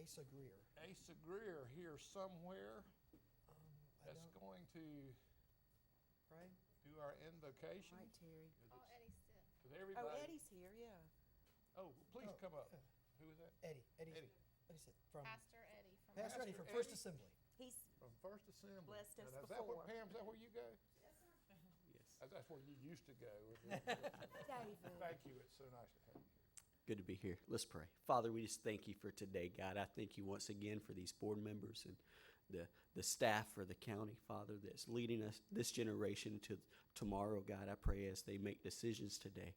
Asa Greer. Asa Greer here somewhere I that's don't, going to pray. do our invocation. Right, Terry. Oh, Eddie's sick. Because Oh, everybody. Eddie's here, yeah. Oh, please Oh, come up. yeah. Who is that? Eddie. Eddie. What is it? From Pastor Eddie from. Pastor Eddie from Pastor First Eddie. Assembly. He's, From First Assembly. Blessed us Now, is that before. Pam, is that where you go? Yes. That's where you used to go. David. Thank you. It's so nice to have you. Good to be here. Let's pray. Father, we just thank you for today, God. I thank you once again for these board members and the staff for the county, Father, that's leading us, this generation, to tomorrow, God. I pray as they make decisions today,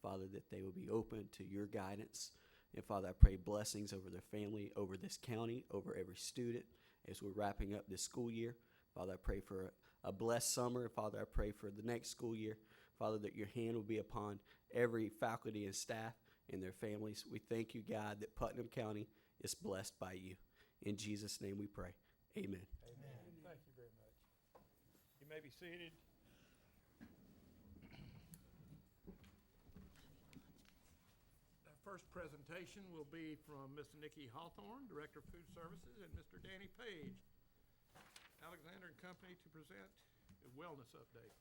Father, that they will be open to your guidance. And Father, I pray blessings over their family, over this county, over every student as we're wrapping up this school year. Father, I pray for a blessed summer. Father, I pray for the next school year. Father, that your hand will be upon every faculty and staff and their families. We thank you, God, that Putnam County is blessed by you. In Jesus' name we pray. Amen. Amen. Thank you very much. You may be seated. Our first presentation will be from Ms. Nikki Hawthorne, Director of Food Services, and Mr. Danny Page, Alexander and Company, to present a wellness update.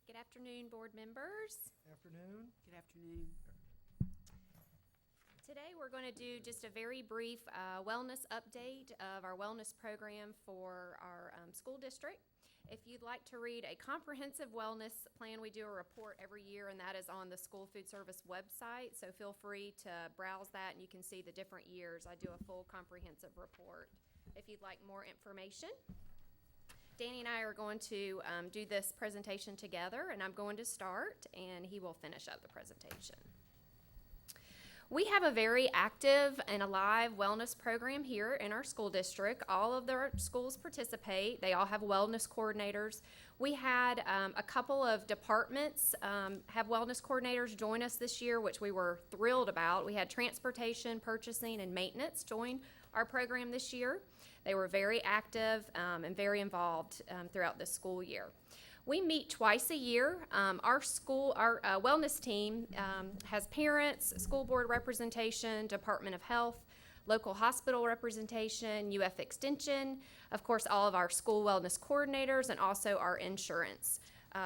Good afternoon, board members. Afternoon. Good afternoon. Today we're going to do just a very brief wellness update of our wellness program for our school district. If you'd like to read a comprehensive wellness plan, we do a report every year, and that is on the school food service website. So feel free to browse that, and you can see the different years. I do a full comprehensive report if you'd like more information. Danny and I are going to do this presentation together, and I'm going to start, and he will finish up the presentation. We have a very active and alive wellness program here in our school district. All of their schools participate. They all have wellness coordinators. We had a couple of departments have wellness coordinators join us this year, which we were thrilled about. We had transportation, purchasing, and maintenance join our program this year. They were very active and very involved throughout the school year. We meet twice a year. Our wellness team has parents, school board representation, Department of Health, local hospital representation, UF Extension, of course, all of our school wellness coordinators, and also our insurance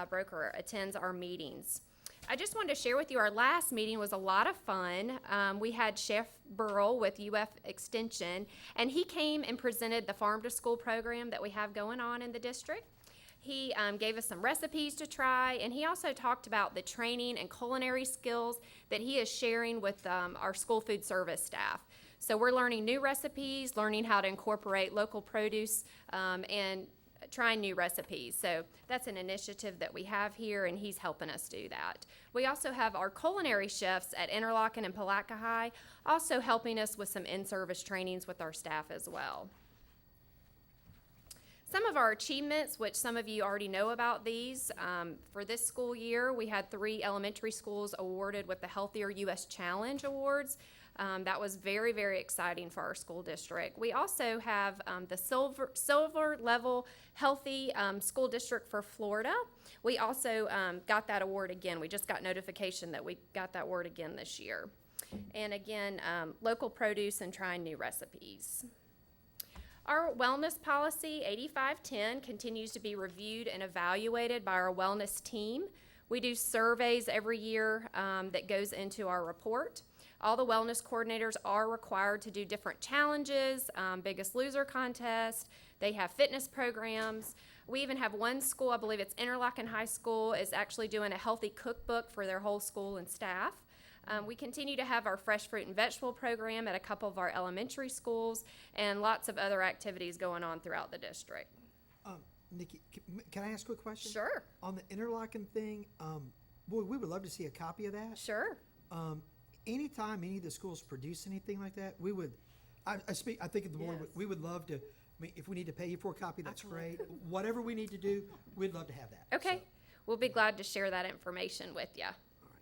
broker attends our meetings. I just wanted to share with you, our last meeting was a lot of fun. We had Chef Burrell with UF Extension, and he came and presented the Farm to School program that we have going on in the district. He gave us some recipes to try, and he also talked about the training and culinary skills that he is sharing with our school food service staff. So we're learning new recipes, learning how to incorporate local produce, and trying new recipes. So that's an initiative that we have here, and he's helping us do that. We also have our culinary chefs at Interlochen and Palatka High also helping us with some in-service trainings with our staff as well. Some of our achievements, which some of you already know about these, for this school year, we had 3 elementary schools awarded with the Healthier U.S. Challenge Awards. That was very, very exciting for our school district. We also have the silver level healthy school district for Florida. We also got that award again. We just got notification that we got that award again this year. And again, local produce and trying new recipes. Our wellness policy 8510 continues to be reviewed and evaluated by our wellness team. We do surveys every year that goes into our report. All the wellness coordinators are required to do different challenges, Biggest Loser contest. They have fitness programs. We even have one school, I believe it's Interlochen High School, is actually doing a healthy cookbook for their whole school and staff. We continue to have our fresh fruit and vegetable program at a couple of our elementary schools, and lots of other activities going on throughout the district. Nikki, can I ask a quick question? Sure. On the interlocking thing, boy, we would love to see a copy of that. Sure. Anytime any of the schools produce anything like that, we would, I think of the board, Yes. we would love to, if we need to pay you for a copy, that's great. Whatever we need to do, we'd love to have that. Okay. So, We'll be glad to share that information with you. all right.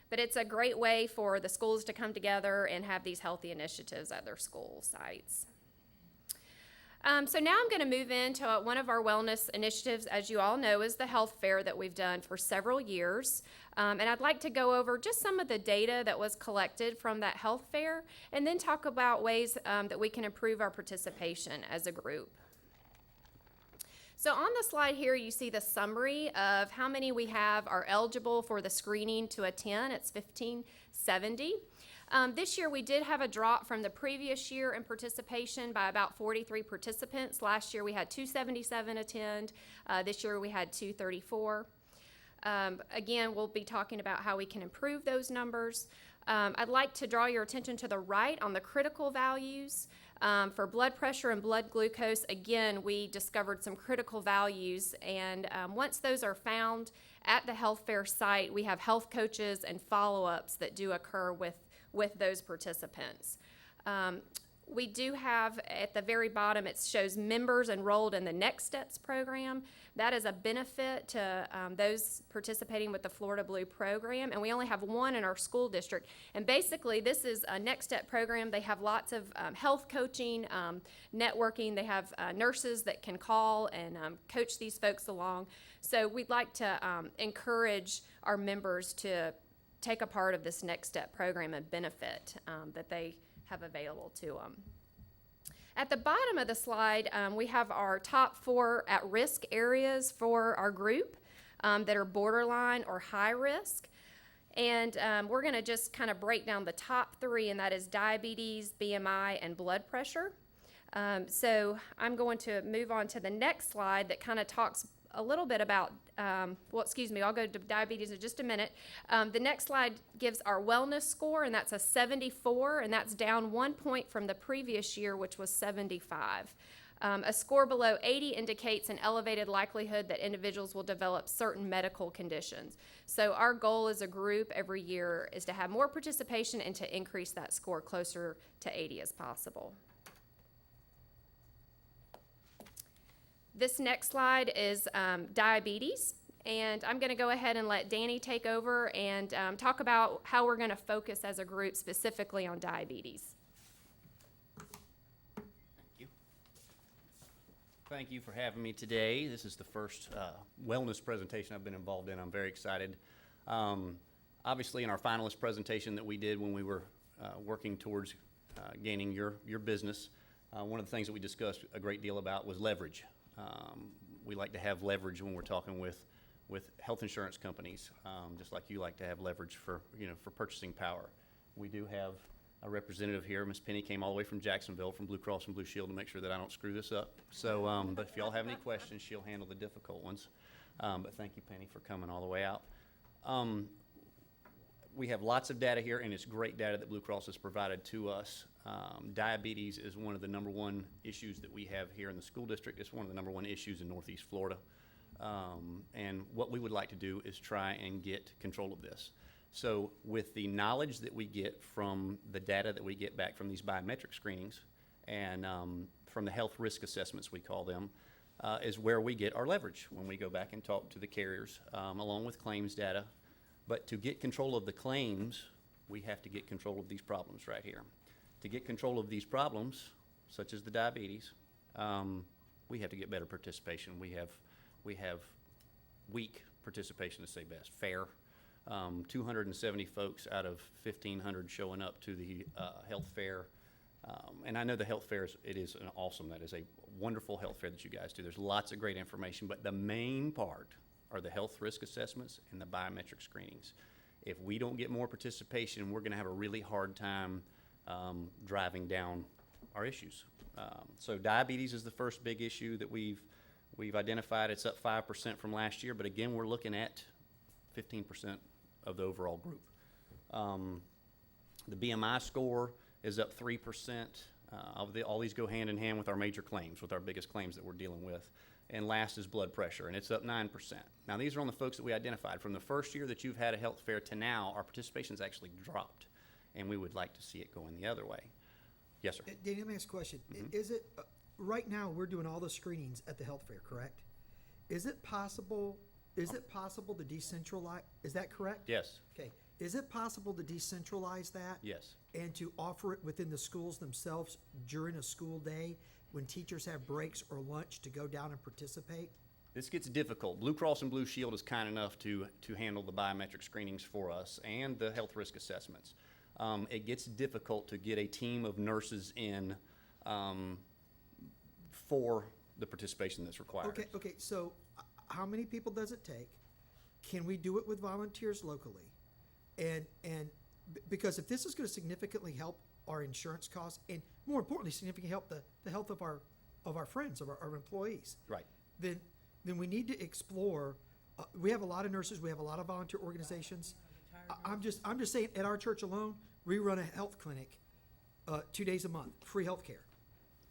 But it's a great way for the schools to come together and have these healthy initiatives at their school sites. So now I'm going to move into one of our wellness initiatives, as you all know, is the health fair that we've done for several years. And I'd like to go over just some of the data that was collected from that health fair, and then talk about ways that we can improve our participation as a group. So on the slide here, you see the summary of how many we have are eligible for the screening to attend. It's 1,570. This year we did have a drop from the previous year in participation by about 43 participants. Last year we had 277 attend. This year we had 234. Again, we'll be talking about how we can improve those numbers. I'd like to draw your attention to the right on the critical values. For blood pressure and blood glucose, again, we discovered some critical values, and once those are found at the health fair site, we have health coaches and follow-ups that do occur with those participants. We do have, at the very bottom, it shows members enrolled in the Next Steps program. That is a benefit to those participating with the Florida Blue program, and we only have one in our school district. And basically, this is a Next Step program. They have lots of health coaching, networking. They have nurses that can call and coach these folks along. So we'd like to encourage our members to take a part of this Next Step program and benefit that they have available to them. At the bottom of the slide, we have our top 4 at-risk areas for our group that are borderline or high risk. And we're going to just kind of break down the top 3, and that is diabetes, BMI, and blood pressure. So I'm going to move on to the next slide that kind of talks a little bit about, I'll go to diabetes in just a minute. The next slide gives our wellness score, and that's a 74, and that's down 1 point from the previous year, which was 75. A score below 80 indicates an elevated likelihood that individuals will develop certain medical conditions. So our goal as a group every year is to have more participation and to increase that score closer to 80 as possible. This next slide is diabetes, and I'm going to go ahead and let Danny take over and talk about how we're going to focus as a group specifically on diabetes. Thank you for having me today. This is the first wellness presentation I've been involved in. I'm very excited. Obviously, in our finalist presentation that we did when we were working towards gaining your business, one of the things that we discussed a great deal about was leverage. We like to have leverage when we're talking with health insurance companies, just like you like to have leverage for purchasing power. We do have a representative here. Miss Penny came all the way from Jacksonville, from Blue Cross and Blue Shield, to make sure that I don't screw this up. So, but if y'all have any questions, she'll handle the difficult ones. But thank you, Penny, for coming all the way out. We have lots of data here, and it's great data that Blue Cross has provided to us. Diabetes is one of the number 1 issues that we have here in the school district. It's one of the number 1 issues in Northeast Florida. And what we would like to do is try and get control of this. So with the knowledge that we get from the data that we get back from these biometric screenings and from the health risk assessments, we call them, is where we get our leverage when we go back and talk to the carriers along with claims data. But to get control of the claims, we have to get control of these problems right here. To get control of these problems, such as the diabetes, we have to get better participation. We have weak participation, to say best. Fair. 270 folks out of 1,500 showing up to the health fair. And I know the health fair that is a wonderful health fair that you guys do. There's lots of great information, but the main part are the health risk assessments and the biometric screenings. If we don't get more participation, we're going to have a really hard time driving down our issues. So diabetes is the first big issue that we've identified. It's up 5% from last year, but again, we're looking at 15% of the overall group. The BMI score is up 3%. All these go hand in hand with our major claims, with our biggest claims that we're dealing with. And last is blood pressure, and it's up 9%. Now, these are on the folks that we identified. From the first year that you've had a health fair to now, our participation's actually dropped, and we would like to see it going the other way. Yes, sir. Danny, let me ask a question. Is it, right now, we're doing all the screenings at the health fair, correct? Is it possible to decentralize, is that correct? Yes. Okay. Is it possible to decentralize that? Yes. And to offer it within the schools themselves during a school day when teachers have breaks or lunch to go down and participate? This gets difficult. Blue Cross and Blue Shield is kind enough to handle the biometric screenings for us and the health risk assessments. It gets difficult to get a team of nurses in for the participation that's required. Okay, so how many people does it take? Can we do it with volunteers locally? Because if this is gonna significantly help our insurance costs, and more importantly, significantly help the health of our friends, of our employees. Right. Then we need to explore, we have a lot of nurses, we have a lot of volunteer organizations. I'm just saying, at our church alone, we run a health clinic, 2 days a month, free healthcare.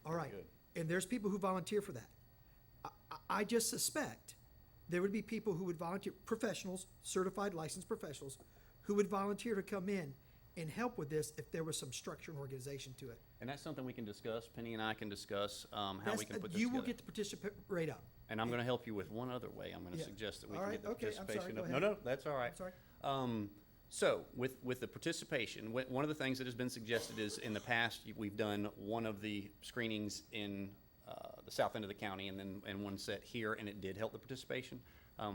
All right, Good. and there's people who volunteer for that. I just suspect there would be people who would volunteer, professionals, certified licensed professionals, who would volunteer to come in and help with this if there was some structure and organization to it. And that's something we can discuss. Penny and I can discuss how That's- we can put this You together. will get the participant rate up. And I'm going to help you with one other way. I'm going to Yeah. suggest that we All can right, get the okay, I'm sorry, participation go up. ahead. No, that's all right. I'm sorry. So with the participation, one of the things that has been suggested is in the past, we've done one of the screenings in the south end of the county and one set here, and it did help the participation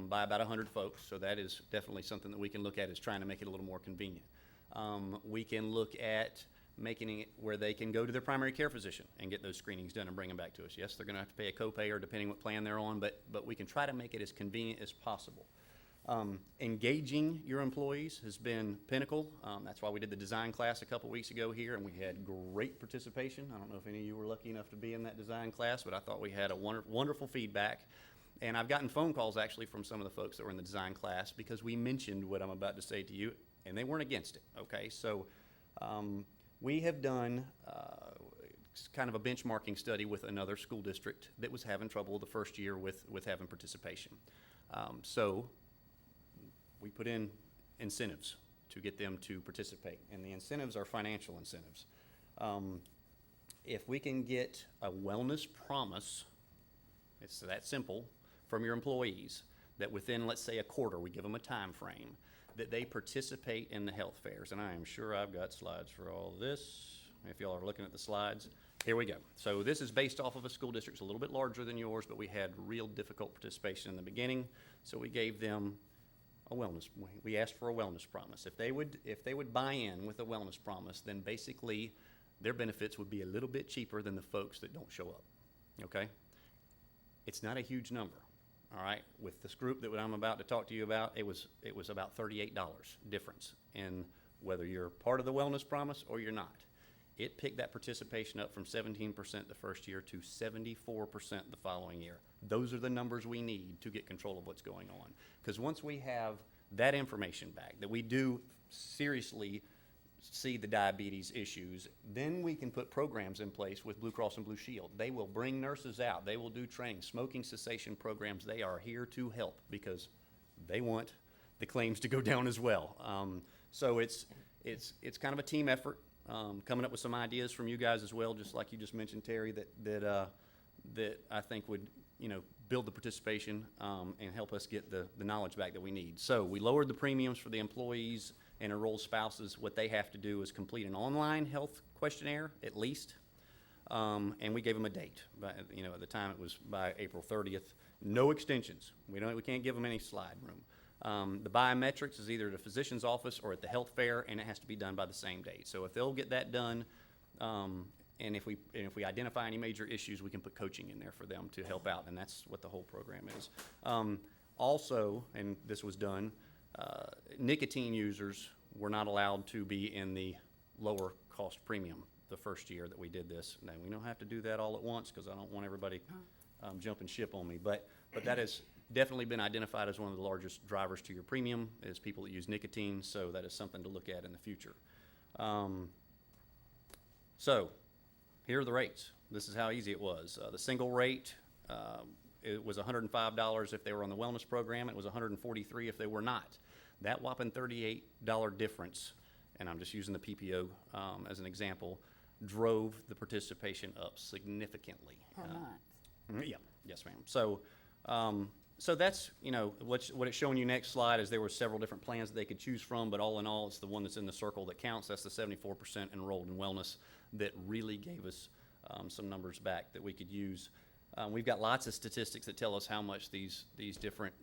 by about 100 folks. So that is definitely something that we can look at, is trying to make it a little more convenient. We can look at making it where they can go to their primary care physician and get those screenings done and bring them back to us. Yes, they're going to have to pay a copay or depending what plan they're on, but we can try to make it as convenient as possible. Engaging your employees has been pinnacle. That's why we did the design class a couple weeks ago here, and we had great participation. I don't know if any of you were lucky enough to be in that design class, but I thought we had a wonderful feedback. And I've gotten phone calls actually from some of the folks that were in the design class because we mentioned what I'm about to say to you, and they weren't against it, okay? So we have done kind of a benchmarking study with another school district that was having trouble the first year with having participation. So we put in incentives to get them to participate, and the incentives are financial incentives. If we can get a wellness promise, it's that simple, from your employees, that within, let's say, a quarter, we give them a time frame, that they participate in the health fairs. And I am sure I've got slides for all this. If y'all are looking at the slides, here we go. So this is based off of a school district, it's a little bit larger than yours, but we had real difficult participation in the beginning. So we gave them a wellness, we asked for a wellness promise. If they would buy in with a wellness promise, then basically their benefits would be a little bit cheaper than the folks that don't show up, okay? It's not a huge number, all right? With this group that I'm about to talk to you about, it was about $38 difference in whether you're part of the wellness promise or you're not. It picked that participation up from 17% the first year to 74% the following year. Those are the numbers we need to get control of what's going on. Because once we have that information back, that we do seriously see the diabetes issues, then we can put programs in place with Blue Cross and Blue Shield. They will bring nurses out. They will do training, smoking cessation programs. They are here to help because they want the claims to go down as well. So it's kind of a team effort. Coming up with some ideas from you guys as well, just like you just mentioned, Terry, that I think would, build the participation and help us get the knowledge back that we need. So we lowered the premiums for the employees and enrolled spouses. What they have to do is complete an online health questionnaire at least, and we gave them a date. But, at the time it was by April 30th. No extensions. We can't give them any slide room. The biometrics is either at a physician's office or at the health fair, and it has to be done by the same date. So if they'll get that done, and if we identify any major issues, we can put coaching in there for them to help out, and that's what the whole program is. Also, and this was done, nicotine users were not allowed to be in the lower cost premium the first year that we did this. Now, we don't have to do that all at once because I don't want everybody jumping ship on me, but that has definitely been identified as one of the largest drivers to your premium is people that use nicotine, so that is something to look at in the future. So here are the rates. This is how easy it was. The single rate, it was $105 if they were on the wellness program. It was $143 if they were not. That whopping $38 difference, and I'm just using the PPO as an example, drove the participation up significantly. Per month. Yeah, yes, ma'am. So that's, what it's showing you next slide is there were several different plans that they could choose from, but all in all, it's the one that's in the circle that counts. That's the 74% enrolled in wellness that really gave us some numbers back that we could use. We've got lots of statistics that tell us how much these different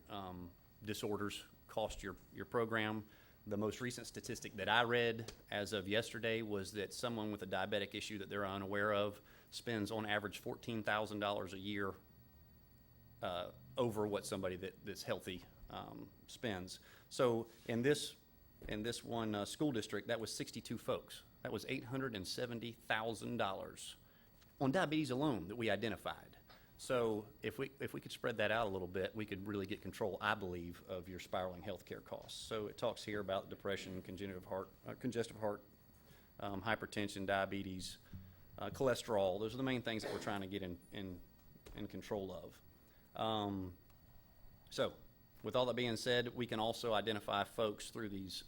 disorders cost your program. The most recent statistic that I read as of yesterday was that someone with a diabetic issue that they're unaware of spends on average $14,000 a year over what somebody that's healthy spends. So in this one school district, that was 62 folks. That was $870,000 on diabetes alone that we identified. So if we could spread that out a little bit, we could really get control, I believe, of your spiraling healthcare costs. So it talks here about depression, congestive heart, hypertension, diabetes, cholesterol. Those are the main things that we're trying to get in control of. So with all that being said, we can also identify folks through these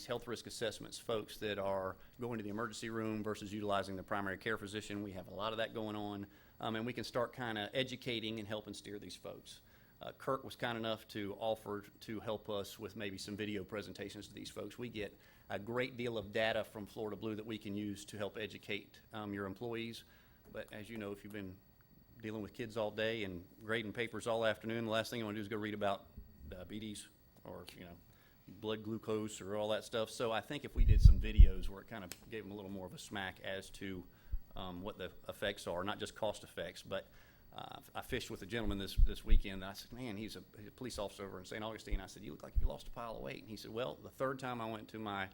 health risk assessments, folks that are going to the emergency room versus utilizing the primary care physician. We have a lot of that going on, and we can start kind of educating and helping steer these folks. Kirk was kind enough to offer to help us with maybe some video presentations to these folks. We get a great deal of data from Florida Blue that we can use to help educate your employees. But as you know, if you've been dealing with kids all day and grading papers all afternoon, the last thing you want to do is go read about diabetes or, blood glucose or all that stuff. So I think if we did some videos where it kind of gave them a little more of a smack as to what the effects are, not just cost effects, but I fished with a gentleman this weekend, and I said, man, he's a police officer over in St. Augustine. I said, you look like you lost a pile of weight. And he said, well, the third time I went to my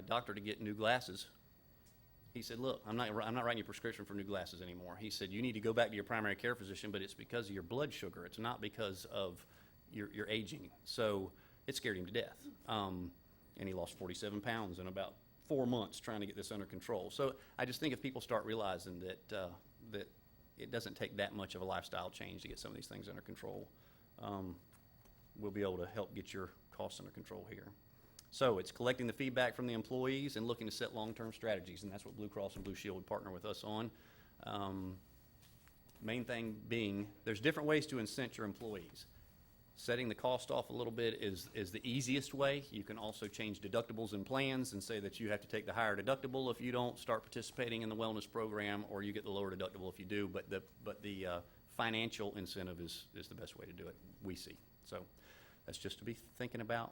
doctor to get new glasses, he said, look, I'm not writing you a prescription for new glasses anymore. He said, you need to go back to your primary care physician, but it's because of your blood sugar. It's not because of your aging. So it scared him to death. And he lost 47 pounds in about 4 months trying to get this under control. So I just think if people start realizing that it doesn't take that much of a lifestyle change to get some of these things under control, we'll be able to help get your costs under control here. So it's collecting the feedback from the employees and looking to set long-term strategies, and that's what Blue Cross and Blue Shield would partner with us on. Main thing being, there's different ways to incent your employees. Setting the cost off a little bit is the easiest way. You can also change deductibles and plans and say that you have to take the higher deductible if you don't start participating in the wellness program, or you get the lower deductible if you do, but the financial incentive is the best way to do it, we see. So that's just to be thinking about.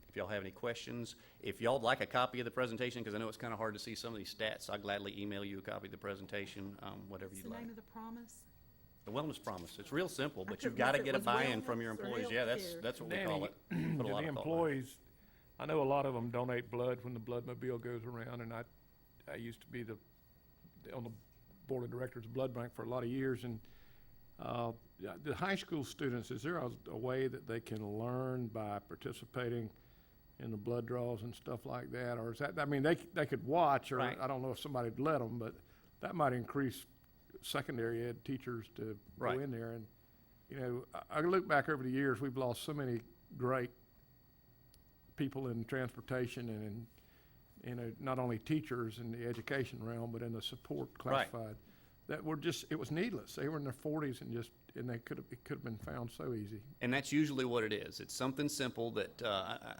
If y'all have any questions, if y'all would like a copy of the presentation, because I know it's kind of hard to see some of these stats, I'll gladly email you a copy of the presentation, whatever What's you'd the like. name of the promise? The Wellness Promise. It's real simple, but I you've couldn't got to remember get a if it was buy-in from your wellness or employees. Yeah, healthcare. that's what we Danny, call it. Put a do lot the of thought behind it. employees, I know a lot of them donate blood when the Bloodmobile goes around, and I used to be on the board of directors of Blood Bank for a lot of years, and the high school students, is there a way that they can learn by participating in the blood draws and stuff like that? Or is that, I mean, they could watch, or Right. I don't know if somebody'd let them, but that might increase secondary ed teachers to Right. go in there. And, I look back over the years, we've lost so many great people in transportation and in not only teachers in the education realm, but in the support Right. classified, that it was needless. They were in their 40s and it could have been found so easy. And that's usually what it is. It's something simple that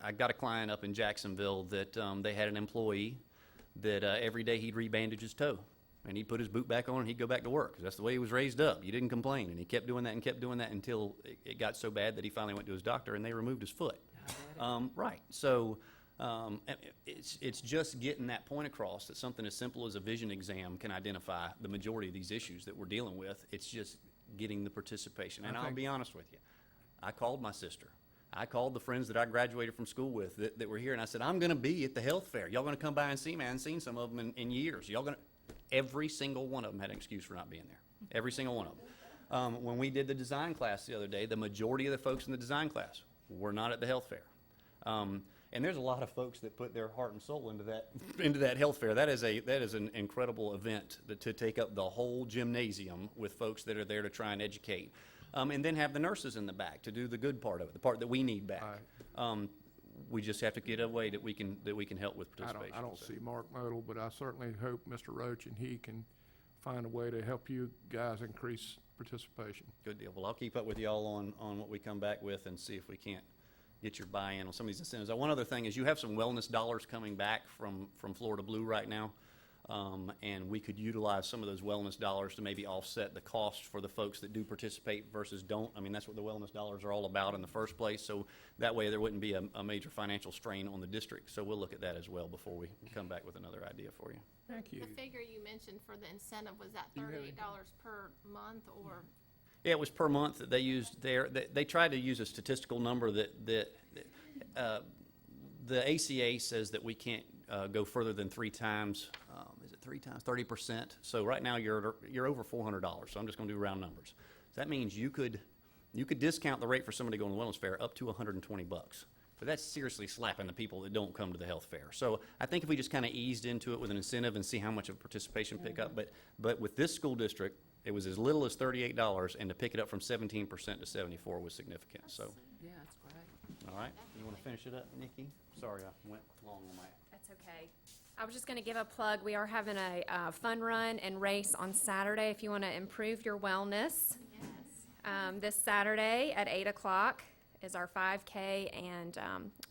I got a client up in Jacksonville that they had an employee that every day he'd rebandage his toe. And he'd put his boot back on and he'd go back to work. 'Cause that's the way he was raised up. You didn't complain. And he kept doing that until it got so bad that he finally went to his doctor and they removed his foot. Right. So it's just getting that point across that something as simple as a vision exam can identify the majority of these issues that we're dealing with. It's just getting the participation. And I'll be honest with you. I called my sister. I called the friends that I graduated from school with that were here, and I said, I'm going to be at the health fair. Y'all going to come by and see me? I haven't seen some of them in years. Y'all going to... Every single one of them had an excuse for not being there. Every single one of them. When we did the design class the other day, the majority of the folks in the design class were not at the health fair. And there's a lot of folks that put their heart and soul into that health fair. That is an incredible event to take up the whole gymnasium with folks that are there to try and educate. And then have the nurses in the back to do the good part of it, the part that we need back. We just have to get a way that we can help with participation. I don't So. see Mark Modell, but I certainly hope Mr. Roach and he can find a way to help you guys increase participation. Good deal. Well, I'll keep up with y'all on what we come back with and see if we can't get your buy-in on some of these incentives. One other thing is you have some wellness dollars coming back from Florida Blue right now. And we could utilize some of those wellness dollars to maybe offset the cost for the folks that do participate versus don't. I mean, that's what the wellness dollars are all about in the first place. So that way there wouldn't be a major financial strain on the district. So we'll look at that as well before we come back with another idea for you. Thank you. The figure you mentioned for the incentive, was that You have $38 per month or? Yeah, it was per month that they used there. They tried to use a statistical number that the ACA says that we can't go further than 3 times. Is it 3 times? 30%. So right now you're over $400. So I'm just going to do round numbers. So that means you could discount the rate for somebody going to the wellness fair up to $120. But that's seriously slapping the people that don't come to the health fair. So I think if we just kind of eased into it with an incentive and see how much of participation pick up. But with this school district, it was as little as $38, and to pick it up from 17% to 74 was significant. So, Yeah, that's great. all right, you want to finish it up, Nikki? Sorry, I went long on my. That's okay. I was just going to give a plug. We are having a fun run and race on Saturday if you want to improve your wellness. Yes. This Saturday at 8 o'clock is our 5K, and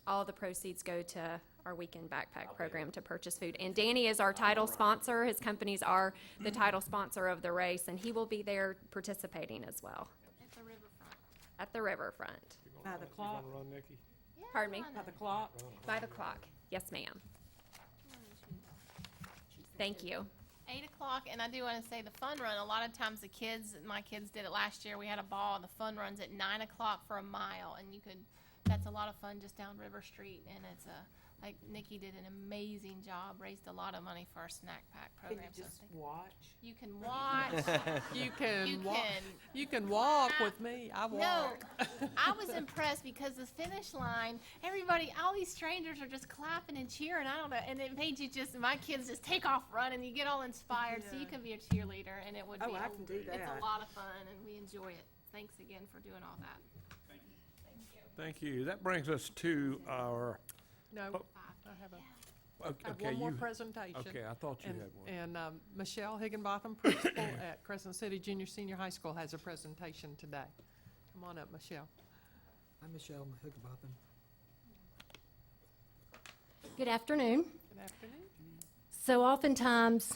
all the proceeds go to our weekend backpack program to purchase food. And Danny is our title sponsor. His companies are the title sponsor of the race, and he will be there participating as well At the riverfront. at the riverfront. By the clock. You gonna run, Nikki? Yeah, Pardon me? run By it. the clock. By the clock. Yes, ma'am. Thank you. 8 o'clock, and I do want to say the fun run, a lot of times my kids did it last year, we had a ball, the fun run's at 9 o'clock for a mile, and that's a lot of fun just down River Street, and like Nikki did an amazing job, raised a lot of money for our snack pack Can program. you so just thank- watch? You can watch, You can you walk. can. You can walk with me. I No, walk. I was impressed because the finish line, all these strangers are just clapping and cheering. I don't know, and it made my kids just take off running. You get all inspired, so you can be a cheerleader, and it would Oh, be. I can do It's that. a lot of fun, and we enjoy it. Thanks again for doing all that. Thank you. That brings us to our, No, Oh. I have okay, one more you, presentation. okay, I thought you And, had one. and Michelle Higginbotham, principal at Crescent City Junior Senior High School, has a presentation today. Come on up, Michelle. I'm Michelle Higginbotham. Good afternoon. Good afternoon. So oftentimes,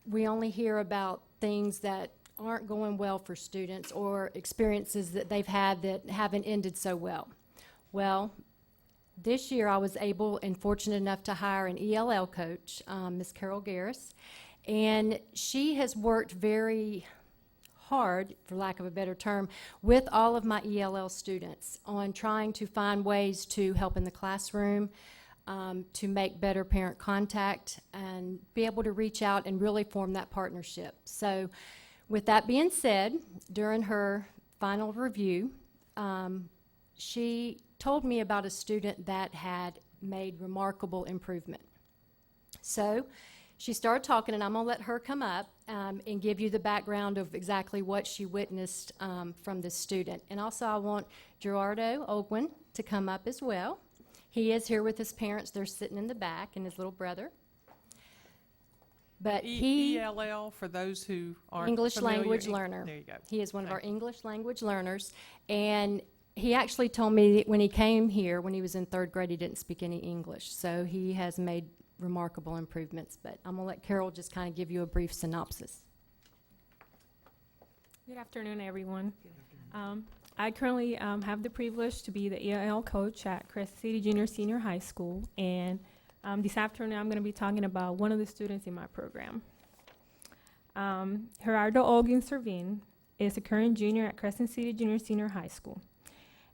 we only hear about things that aren't going well for students or experiences that they've had that haven't ended so well. Well, this year I was able and fortunate enough to hire an ELL coach, Ms. Carol Garris, and she has worked very hard, for lack of a better term, with all of my ELL students on trying to find ways to help in the classroom, to make better parent contact and be able to reach out and really form that partnership. So with that being said, during her final review, she told me about a student that had made remarkable improvement. So she started talking, and I'm going to let her come up and give you the background of exactly what she witnessed from this student. And also I want Gerardo Ogwin to come up as well. He is here with his parents. They're sitting in the back, and his little brother. But he... ELL, for those who aren't English familiar, language learner. There you go. He is one of our Thank you. English language learners, and he actually told me that when he came here, when he was in 3rd grade, he didn't speak any English. So he has made remarkable improvements. But I'm going to let Carol just kind of give you a brief synopsis. Good afternoon, everyone. I currently have the privilege to be the ELL coach at Crescent City Junior Senior High School, and this afternoon I'm going to be talking about one of the students in my program. Gerardo Olguin Servin is a current junior at Crescent City Junior Senior High School.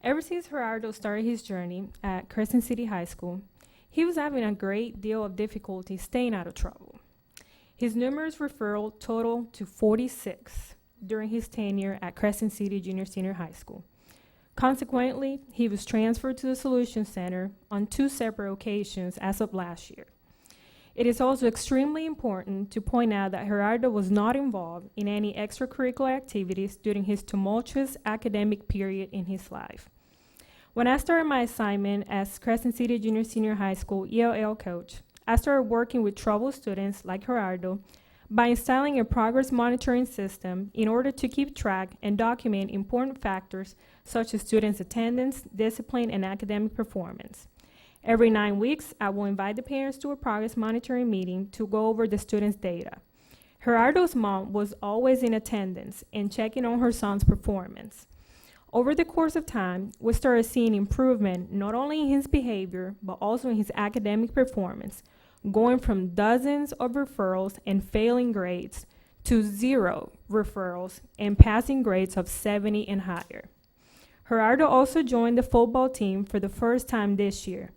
Ever since Gerardo started his journey at Crescent City High School, he was having a great deal of difficulty staying out of trouble. His numerous referrals total to 46 during his tenure at Crescent City Junior Senior High School. Consequently, he was transferred to the Solution Center on 2 separate occasions as of last year. It is also extremely important to point out that Gerardo was not involved in any extracurricular activities during his tumultuous academic period in his life. When I started my assignment as Crescent City Junior Senior High School ELL coach, I started working with troubled students like Gerardo by installing a progress monitoring system in order to keep track and document important factors such as students' attendance, discipline, and academic performance. Every 9 weeks, I will invite the parents to a progress monitoring meeting to go over the students' data. Gerardo's mom was always in attendance and checking on her son's performance. Over the course of time, we started seeing improvement not only in his behavior, but also in his academic performance, going from dozens of referrals and failing grades to 0 referrals and passing grades of 70 and higher. Gerardo also joined the football team for the first time this year,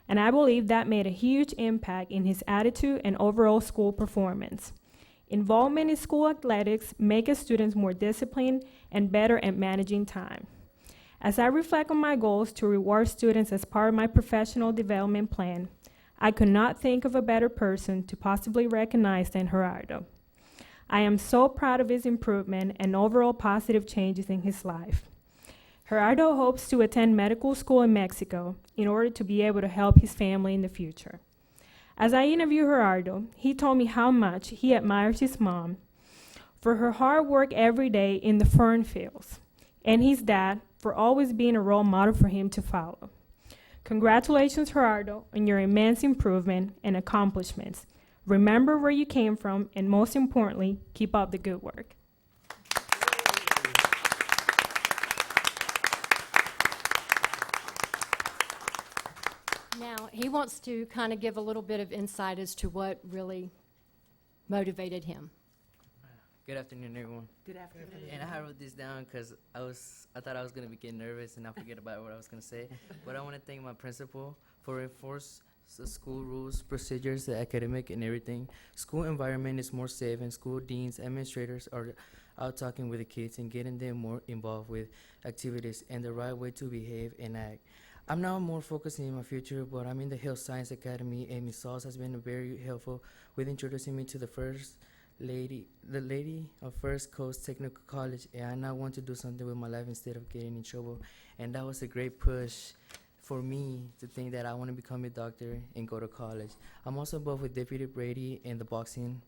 and I believe that made a huge impact in his attitude and overall school performance. Involvement in school athletics makes students more disciplined and better at managing time. As I reflect on my goals to reward students as part of my professional development plan, I could not think of a better person to possibly recognize than Gerardo. I am so proud of his improvement and overall positive changes in his life. Gerardo hopes to attend medical school in Mexico in order to be able to help his family in the future. As I interviewed Gerardo, he told me how much he admires his mom for her hard work every day in the fern fields, and his dad for always being a role model for him to follow. Congratulations, Gerardo, on your immense improvement and accomplishments. Remember where you came from, and most importantly, keep up the good work. Now, he wants to kind of give a little bit of insight as to what really motivated him. Good afternoon, everyone. Good afternoon. And I wrote this down because I thought I was gonna be getting nervous and I forget about what I was gonna say. But I want to thank my principal for enforce the school rules, procedures, the academic, and everything. School environment is more safe, and school deans, administrators are out talking with the kids and getting them more involved with activities and the right way to behave and act. I'm now more focusing in my future, but I'm in the Health Science Academy, and Ms. Sauls has been very helpful with introducing me to the lady of First Coast Technical College, and I now want to do something with my life instead of getting in trouble. And that was a great push for me to think that I want to become a doctor and go to college. I'm also involved with Deputy Brady in the boxing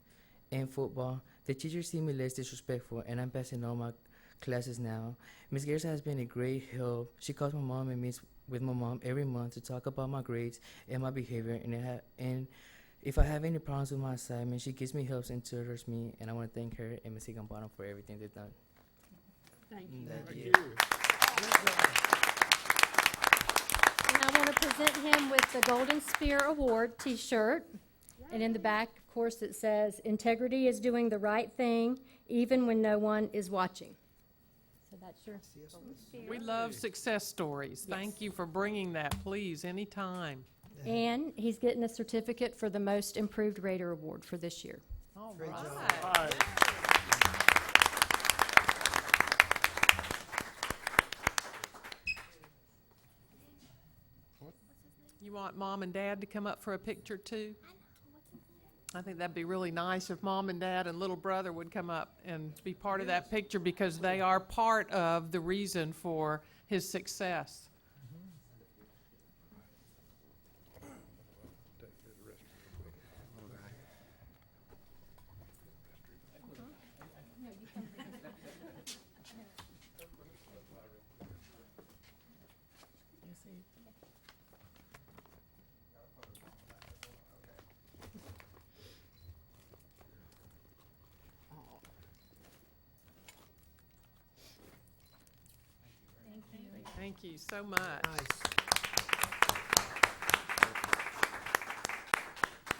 and football. The teachers see me less disrespectful, and I'm passing all my classes now. Ms. Garrison has been a great help. She calls my mom and meets with my mom every month to talk about my grades and my behavior, and if I have any problems with my assignment, she gives me help and tutors me, and I want to thank her and Ms. Higginbottom for everything they've done. Thank you. Thank you. And I want to present him with the Golden Spear Award T-shirt. And in the back, of course, it says, "Integrity is doing the right thing, even when no one is watching." So that's your We love success stories. Thank you for bringing that, please, anytime. And he's getting a certificate for the Most Improved Grader Award for this year. All Great job. right. You want mom and dad to come up for a picture too? I think that'd be really nice if mom and dad and little brother would come up and be part of that picture, because they are part of the reason for his success. Thank you so much.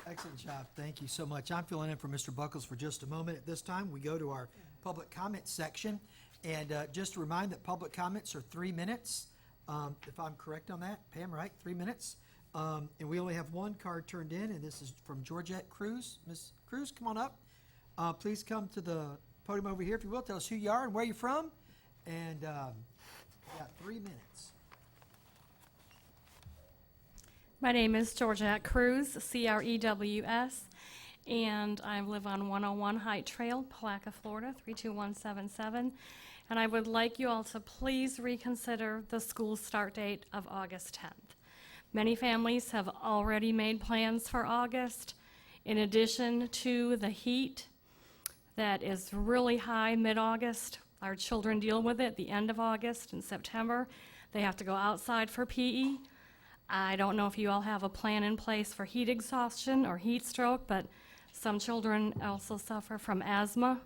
Excellent job. Thank you so much. I'm filling in for Mr. Buckles for just a moment. At this time, we go to our public comment section. And just to remind that public comments are 3 minutes, if I'm correct on that. Pam, right? 3 minutes. And we only have one card turned in, and this is from Georgette Cruz. Ms. Cruz, come on up. Please come to the podium over here, if you will. Tell us who you are and where you're from. And you got 3 minutes. My name is Georgette Cruz, C-R-E-W-S, and I live on 101 Height Trail, Palaca, Florida, 32177. And I would like you all to please reconsider the school start date of August 10th. Many families have already made plans for August. In addition to the heat that is really high mid-August, our children deal with it the end of August and September. They have to go outside for PE. I don't know if you all have a plan in place for heat exhaustion or heat stroke, but some children also suffer from asthma.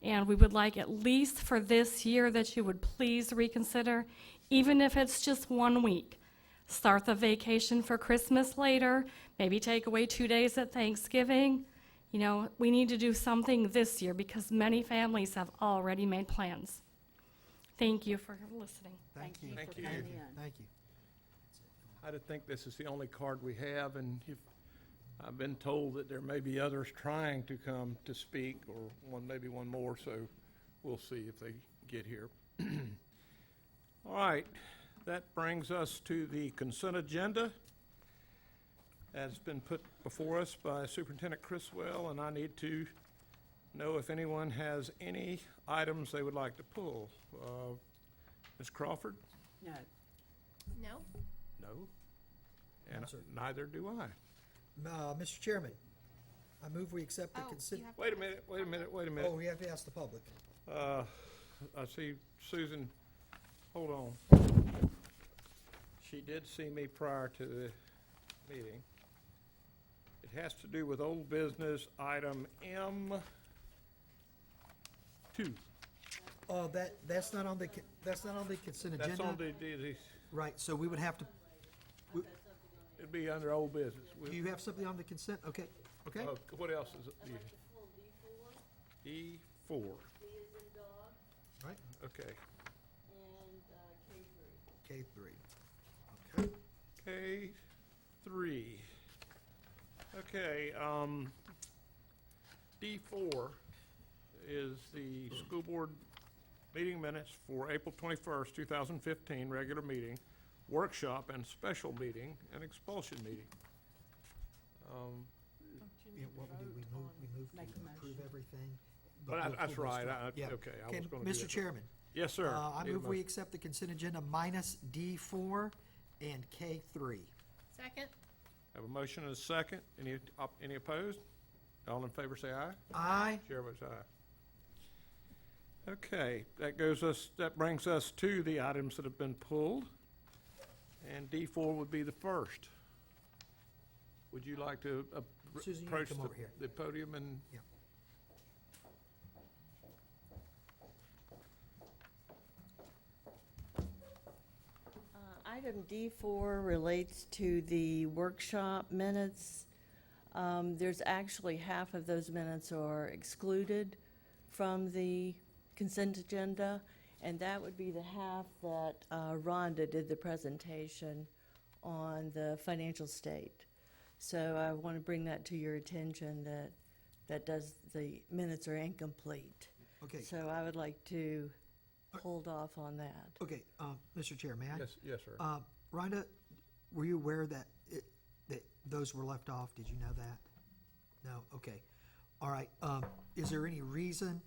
And we would like, at least for this year, that you would please reconsider, even if it's just 1 week. Start the vacation for Christmas later, maybe take away 2 days at Thanksgiving. You know, we need to do something this year because many families have already made plans. Thank you for listening. Thank you. Thank you. Thank you. I don't think this is the only card we have, and if, I've been told that there may be others trying to come to speak, or maybe one more, so we'll see if they get here. All right, that brings us to the consent agenda. That's been put before us by Superintendent Criswell, and I need to know if anyone has any items they would like to pull. Ms. Crawford? No. No? No. And No, sir. neither do I. Mr. Chairman, I move we accept the Oh, consent. you have- Wait a minute, wait a minute, wait a minute. Oh, we have to ask the public. I see Susan, hold on. She did see me prior to the meeting. It has to do with old business item M2. That's not on the, that's not on the consent agenda. That's on the, Right, so we would have to, it'd be under old business. do you have something on the consent? Okay, okay. What else is it? D4. Right, Okay. K3. Okay. K3. Okay, D4 is the school board meeting minutes for April 21st, 2015, regular meeting, workshop and special meeting, and expulsion meeting. Yeah, what we do, we move to approve everything. but But we'll that's pull those right, from- yeah. okay, I Can- was gonna do Mr. that. Chairman, Yes, sir. I Need a move we motion. accept the consent agenda minus D4 and K3. Second? Have a motion and a second. Any opposed? All in favor say aye. Aye. Chair votes aye. Okay, that brings us to the items that have been pulled. And D4 would be the first. Would you like to Susan, you approach come over here. the podium and? Yeah. Item D4 relates to the workshop minutes. There's actually half of those minutes are excluded from the consent agenda, and that would be the half that Rhonda did the presentation on the financial state. So I want to bring that to your attention that the minutes are incomplete. Okay, So I would like to hold off on that. okay, Mr. Chair, may I? Yes, sir. Rhonda, were you aware that that those were left off? Did you know that? No, okay. All right, is there any reason,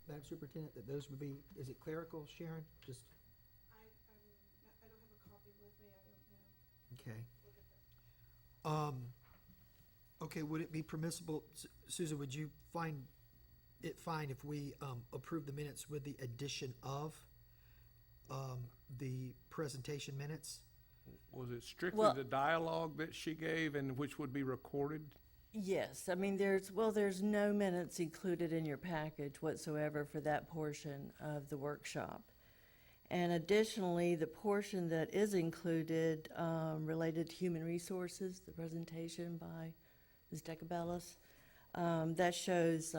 Madam Superintendent, that those would be, is it clerical, Sharon? Just, I don't have a copy with me, I don't know. okay. Okay, would it be permissible, Susan, would you find it fine if we approve the minutes with the addition of the presentation minutes? Was it strictly Well- the dialogue that she gave and which would be recorded? Yes, I mean, there's no minutes included in your package whatsoever for that portion of the workshop. And additionally, the portion that is included related to human resources, the presentation by Ms. Decabellis, that shows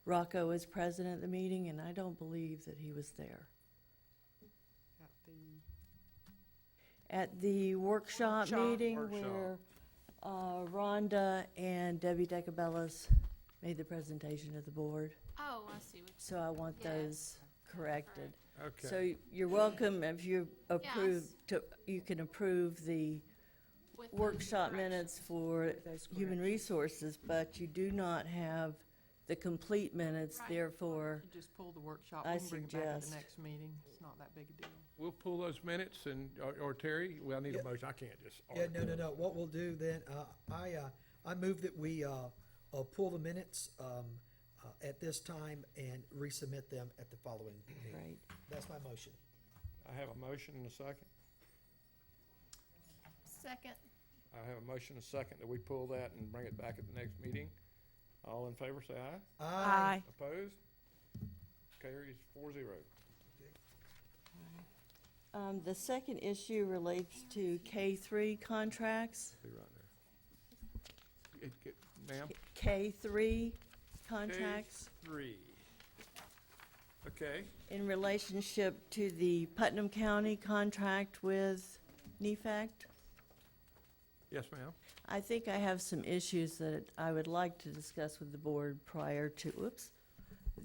Rocco as president of the meeting, and I don't believe that he was there. At the workshop meeting Workshop. where Rhonda and Debbie Decabellis made the presentation to the board. Oh, I see what So I want Yes. those corrected. Okay. So you're welcome if you approve, you can approve the with the workshop correction. minutes for human resources, but you do not have the complete minutes, Right. therefore, You just pull the workshop, I we can bring it back at the suggest- next meeting, it's not that big a deal. We'll pull those minutes and, or Terry, well, I need Yeah. a motion. I can't just. Yeah, argue. no. What we'll do then, I move that we pull the minutes at this time and resubmit them at the following meeting. right. That's my motion. I have a motion and a second. Second. I have a motion and a second that we pull that and bring it back at the next meeting. All in favor, say aye. Aye. Opposed? Carries 4-0. The second issue relates to K-3 contracts. Be right there. Ma'am? K-3 contracts K3. Okay, in relationship to the Putnam County contract with NEFAC. yes, ma'am. I think I have some issues that I would like to discuss with the board prior to,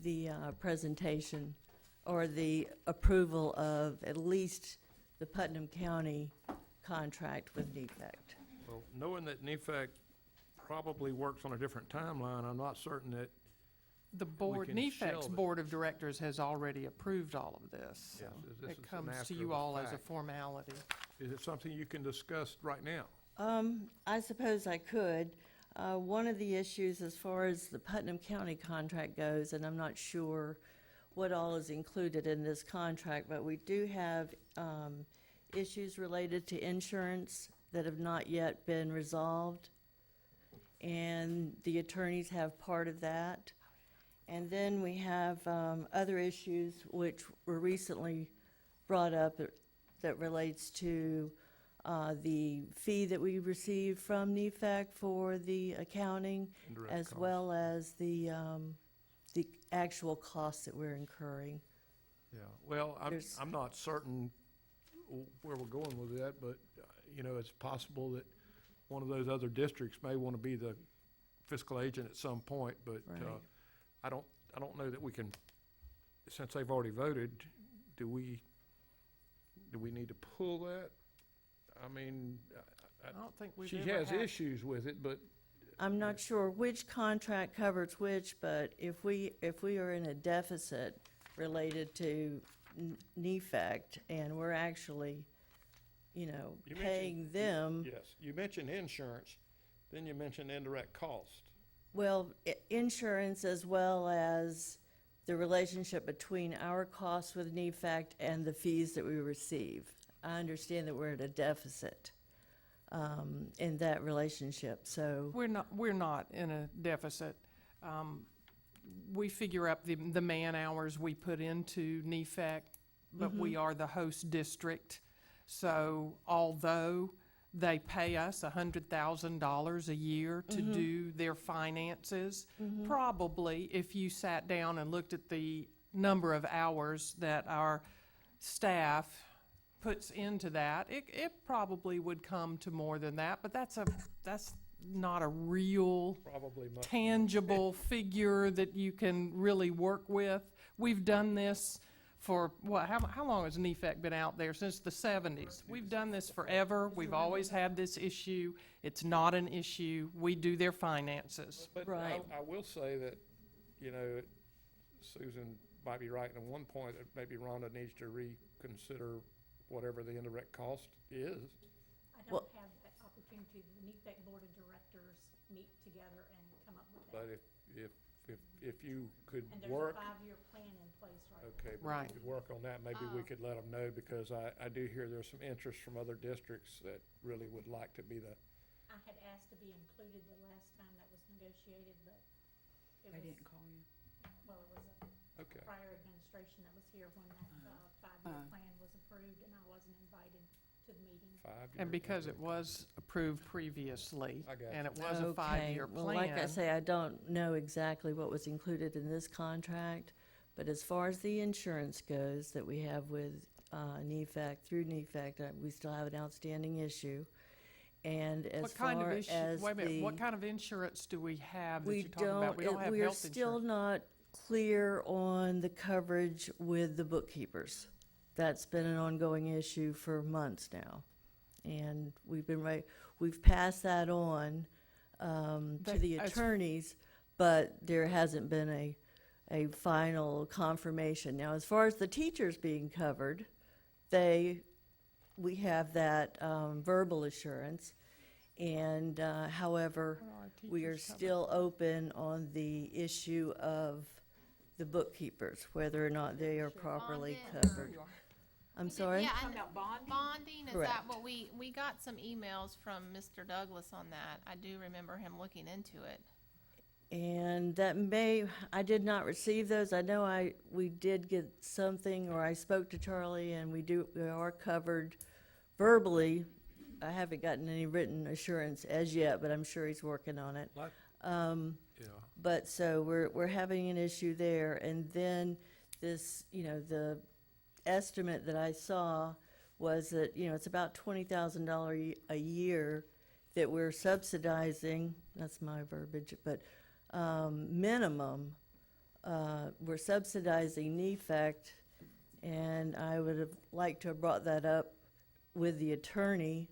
the presentation or the approval of at least the Putnam County contract with NEFAC. Well, knowing that NEFAC probably works on a different timeline, I'm not certain that, The board, can NEFAC's shelve it. Board of Directors has already approved all of this. Yes, so this it is an comes after to you the all as a fact. formality. is it something you can discuss right now? I suppose I could. One of the issues as far as the Putnam County contract goes, and I'm not sure what all is included in this contract, but we do have issues related to insurance that have not yet been resolved. And the attorneys have part of that. And then we have other issues which were recently brought up that relates to the fee that we received from NEFAC for the accounting, Indirect as cost. well as the actual costs that we're incurring. Yeah, well, There's- I'm not certain where we're going with that, but, it's possible that one of those other districts may want to be the fiscal agent at some point, but Right. I don't know that we can, since they've already voted, do we need to pull that? I mean, I don't think we've she ever has had. issues with it, but I'm not sure which contract covers which, but if we are in a deficit related to NEFAC and we're actually, You paying mentioned- them, yes, you mentioned insurance, then you mentioned indirect cost. well, insurance as well as the relationship between our costs with NEFAC and the fees that we receive. I understand that we're at a deficit in that relationship, so. We're not in a deficit. We figure up the man-hours we put into NEFAC, but we are the host district. So although they pay us $100,000 a year to do their finances, probably if you sat down and looked at the number of hours that our staff puts into that, it probably would come to more than that, but that's not a real Probably much more. tangible figure that you can really work with. We've done this for, how long has NEFAC been out there? Since the 70s. We've done this forever. We've always had this issue. It's not an issue. We do their finances. But Right. I will say that, Susan might be right in one point, that maybe Rhonda needs to reconsider whatever the indirect cost is. I Well- don't have that opportunity. The NEFAC Board of Directors meet together and come up with But that. if you could And there's a work, 5-year plan in place right now. okay, but Right. if you could work on that, maybe we could let them know, because I do hear there's some interest from other districts that really would like to be the, I had asked to be included the last time that was negotiated, but it was, call you. well, it was a okay. prior administration that was here when that 5-year plan was approved, and I wasn't invited to the meeting. 5-year And because it indirect was approved previously, I got and you. it was a 5-year Well, like I plan. say, I don't know exactly what was included in this contract, but as far as the insurance goes that we have with NEFAC, through NEFAC, we still have an outstanding issue. And as What kind of far issue, as wait a minute, what the, kind of insurance do we have that we you're talking about? We don't have we are health still insurance. not clear on the coverage with the bookkeepers. That's been an ongoing issue for months now. And we've passed that on to They- the as- attorneys, but there hasn't been a final confirmation. Now, as far as the teachers being covered, we have that verbal assurance. And however, What are our we are teachers covered? still open on the issue of the bookkeepers, whether or not they are properly On them. covered. I'm sorry? Yeah, Talking about bonding? bonding, is Correct. that what we got some emails from Mr. Douglas on that. I do remember him looking into it. And that I did not receive those. I know we did get something, or I spoke to Charlie, and we are covered verbally. I haven't gotten any written assurance as yet, but I'm sure he's working on it. Like, yeah. But so we're having an issue there, and then this, the estimate that I saw was that, it's about $20,000 a year that we're subsidizing, that's my verbiage, but minimum, we're subsidizing NEFAC, and I would have liked to have brought that up with the attorney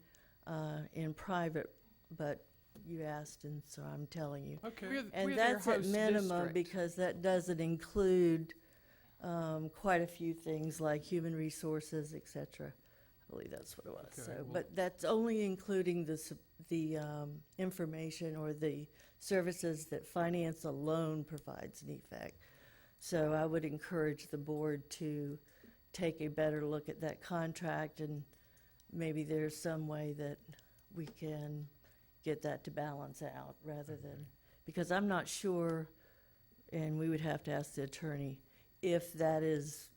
in private, but you asked, and so I'm telling you. Okay. We're And their that's at host minimum, district. because that doesn't include quite a few things like human resources, et cetera. I believe that's what it was. Okay, So, well- but that's only including the information or the services that finance alone provides NEFAC. So I would encourage the board to take a better look at that contract, and maybe there's some way that we can get that to balance out rather than, because I'm not sure, and we would have to ask the attorney, if that is,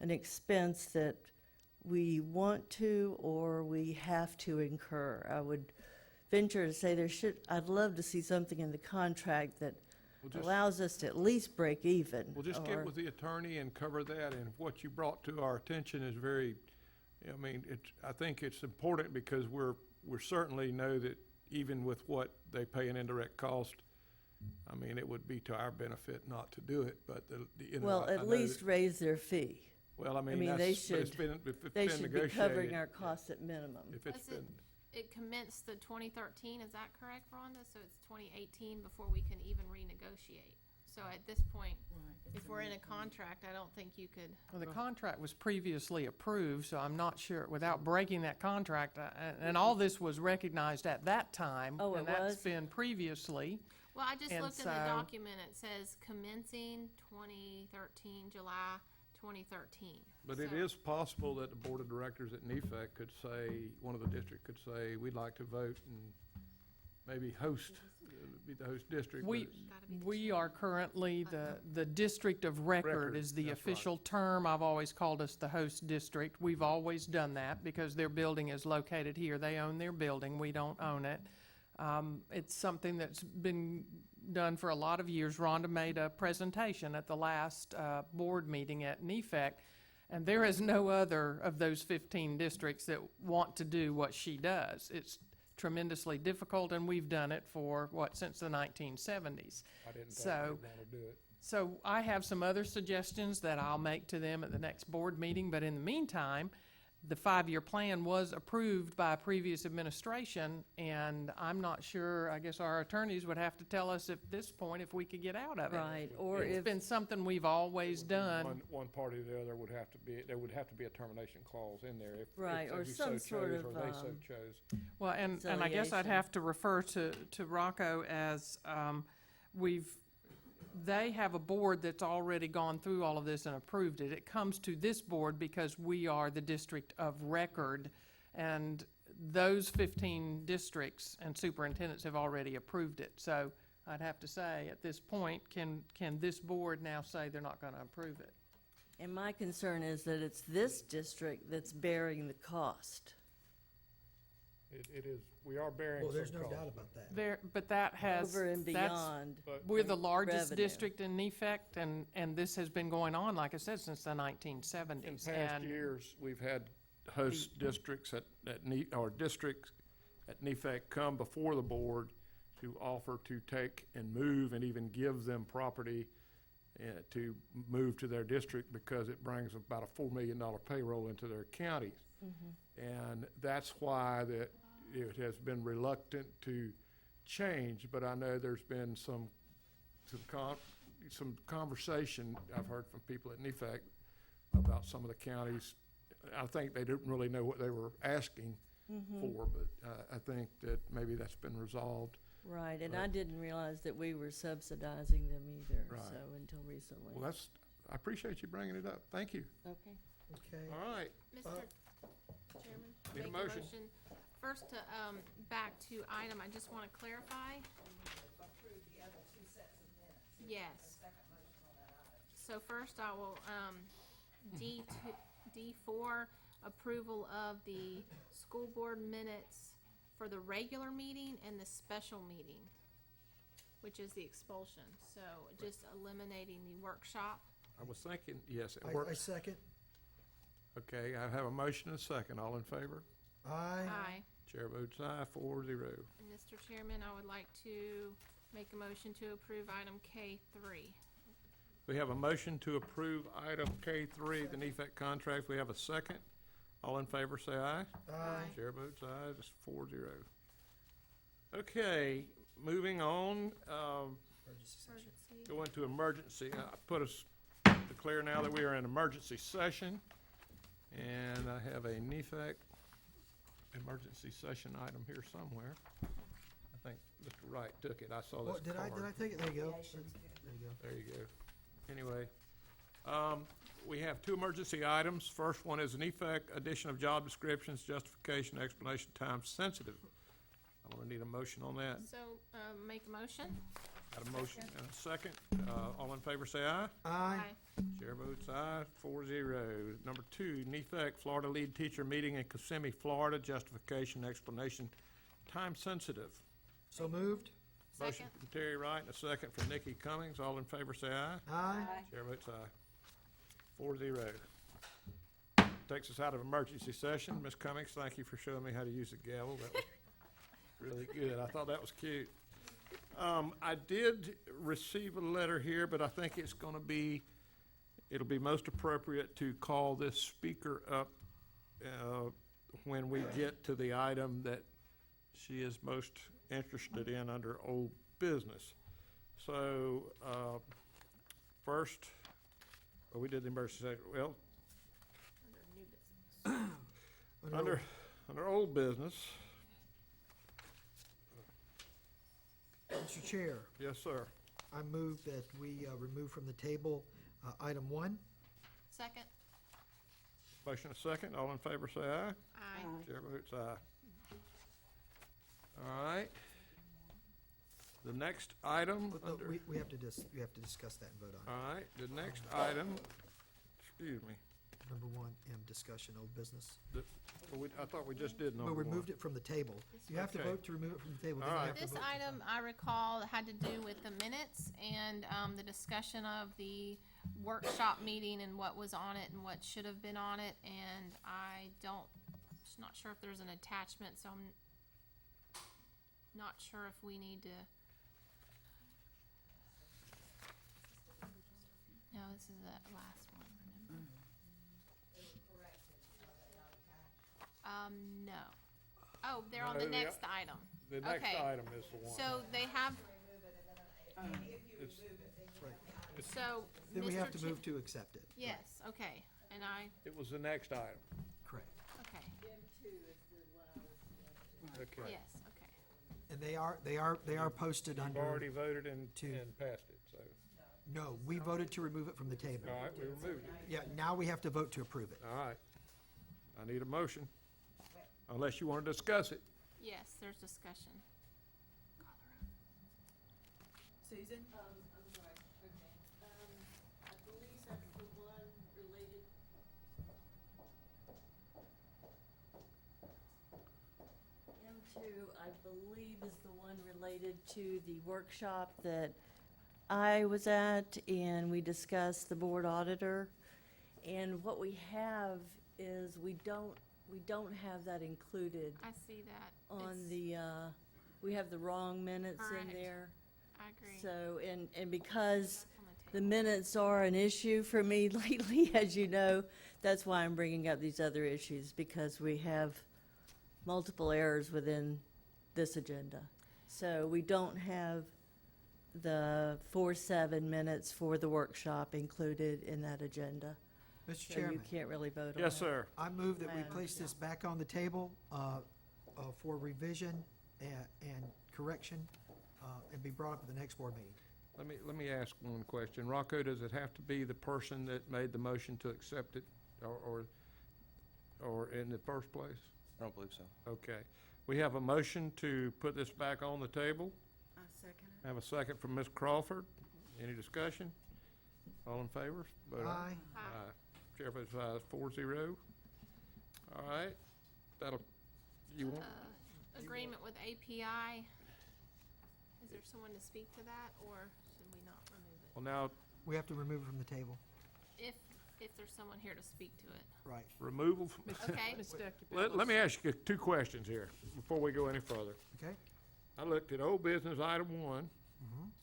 an expense that we want to or we have to incur. I would venture to say I'd love to see something in the contract that We'll just- allows us to at least break even. We'll just or- get with the attorney and cover that, and what you brought to our attention is very, I think it's important because we certainly know that even with what they pay an indirect cost, it would be to our benefit not to do it, but Well, I at know least that- raise their fee. Well, they that's, but it's should- been, if it's They been should be covering negotiated, our costs at minimum. if it's Was it- been, It commenced the 2013, is that correct, Rhonda? So it's 2018 before we can even renegotiate. So at this point, if we're in a contract, I don't think you could. Well, the contract was previously approved, so I'm not sure, without breaking that contract, and all this was recognized at that time. Oh, it And that's was? been previously. Well, I just And looked in the so- document, it says commencing 2013, July 2013. but it So- is possible that the board of directors at NEFAC could say, one of the district could say, we'd like to vote and maybe be the host district. but We, it's- Gotta be the we are currently the district of record Record, is the that's right. official term. I've always called us the host district. We've always done that because their building is located here. They own their building, we don't own it. It's something that's been done for a lot of years. Rhonda made a presentation at the last board meeting at NEFAC, and there is no other of those 15 districts that want to do what she does. It's tremendously difficult, and we've done it for, since the 1970s. I didn't think So- they'd want to do it. So I have some other suggestions that I'll make to them at the next board meeting, but in the meantime, the 5-year plan was approved by a previous administration, and I'm not sure, I guess our attorneys would have to tell us at this point if we could get out of it. Right, or It's if, been something we've always done. One party or the other there would have to be a termination clause in there if Right, or we so some sort chose of, or they so chose. Well, and I guess I'd Conciliation. have to refer to Rocco as, they have a board that's already gone through all of this and approved it. It comes to this board because we are the district of record, and those 15 districts and superintendents have already approved it. So I'd have to say, at this point, can this board now say they're not going to approve it? and my concern is that it's this district that's bearing the cost. It is, we are bearing Well, some there's no cost. doubt about that. But that has, Over and that's, beyond. But we're the largest revenue. district in NEFAC, and this has been going on, like I said, since the in 1970s. past And years, we've had host districts or districts at NEFAC come before the board to offer to take and move and even give them property to move to their district because it brings about a $4 million payroll into their counties. And that's why that it has been reluctant to change, but I know there's been some conversation I've heard from people at NEFAC about some of the counties. I think they didn't really know what they were asking for, but I think that maybe that's been resolved. Right, and Right. I didn't realize that we were subsidizing them either, Right. so, until recently. Well, I appreciate you bringing it up. Thank you. Okay. Okay. All right, Mr. Chairman, need a make motion. First, to, back to item, I just want to clarify. Yes. So first I will, D4, approval of the school board minutes for the regular meeting and the special meeting, which is the expulsion. So just eliminating the workshop. I was thinking, yes, it I works. second. Okay, I have a motion and a second. All in favor? Aye. Aye. Chair votes aye, 4-0. And Mr. Chairman, I would like to make a motion to approve item K3. We have a motion to approve item K3, the NEFAC contract. We have a second. All in favor, say aye. Aye. Chair votes aye, it's 4-0. Okay, moving on, Emergency. go into emergency. Declare now that we are in emergency session. And I have a NEFAC emergency session item here somewhere. I think Mr. Wright took it. I saw this What, did I card. take it? There you go. There you go. There you go. Anyway, we have two emergency items. First one is an EFAC addition of job descriptions, justification, explanation, time sensitive. I'm gonna need a motion on that. So, make a motion? Got a motion and a second. All in favor, say aye. Aye. Chair votes aye, 4-0. Number two, NEFAC Florida Lead Teacher Meeting in Kissimmee, Florida, justification, explanation, time sensitive. So moved. Motion Second. from Terry Wright and a second from Nikki Cummings. All in favor, say aye. Aye. Chair votes aye. 4-0. Takes us out of emergency session. Ms. Cummings, thank you for showing me how to use the gavel. That was really good. I thought that was cute. I did receive a letter here, but I think it'll be most appropriate to call this speaker up when we get to the item that she is most interested in under old business. So, first, we did the emergency session. Well, Under new business. under old business, Mr. Chair, yes, sir. I move that we remove from the table item 1. Second? Motion a second. All in favor, say aye. Aye. Chair votes aye. All right. The next item But, under, we have to discuss that and vote on all right, the next item, excuse me, it. Number 1, discussion, old business. I thought we just did number Well, we one. removed it from the table. You have to Okay. vote to remove it from the table. then All you right. have to This vote to- item, I recall, had to do with the minutes and, the discussion of the workshop meeting and what was on it and what should have been on it, and just not sure if there's an attachment, so I'm not sure if we need to. No, this is the last one, remember? No. Oh, they're on No, the the- next item. The next Okay. item is the one. So they have, It's- so. Then we Mr. have to Chi- move to accept it. Yes, okay, and It was the next item. Correct. okay, Okay. yes, okay. And they are posted We've under, already voted and two. passed it, so, no, we voted to remove it from the table. all right, we removed it. Yeah, now we have to vote to approve it. All right. I need a motion, unless you want to discuss it. Yes, there's discussion. Susan? I'm sorry, okay. I believe that's the one related. M2, I believe, is the one related to the workshop that I was at, and we discussed the board auditor. And what we have is, we don't have that included I see that. on It's- the, we have the wrong minutes in Correct. there. I agree. So, and because That's on the the table. minutes are an issue for me lately, as you know, that's why I'm bringing up these other issues, because we have multiple errors within this agenda. So we don't have the 4-7 minutes for the workshop included in that agenda. Mr. So you Chairman, can't really vote on it. Yes, sir. I move that we Madam place this back on the table for revision and correction and be brought up at the next board meeting. Let me ask one question. Rocco, does it have to be the person that made the motion to accept it or in the first place? I don't believe so. Okay. We have a motion to put this back on the table. I second it. I have a second from Ms. Crawford. Any discussion? All in favor? Vote Aye. Aye. Chair votes aye, 4-0. All right, that'll, you want, Agreement with API. Is there someone to speak to that, or should we not remove it? well, now, We have to remove it from the table. If there's someone here to speak to it. Right. removal, Okay. Ms. Ducky let me ask you two questions here before we go any further. Okay? I looked at old business item 1,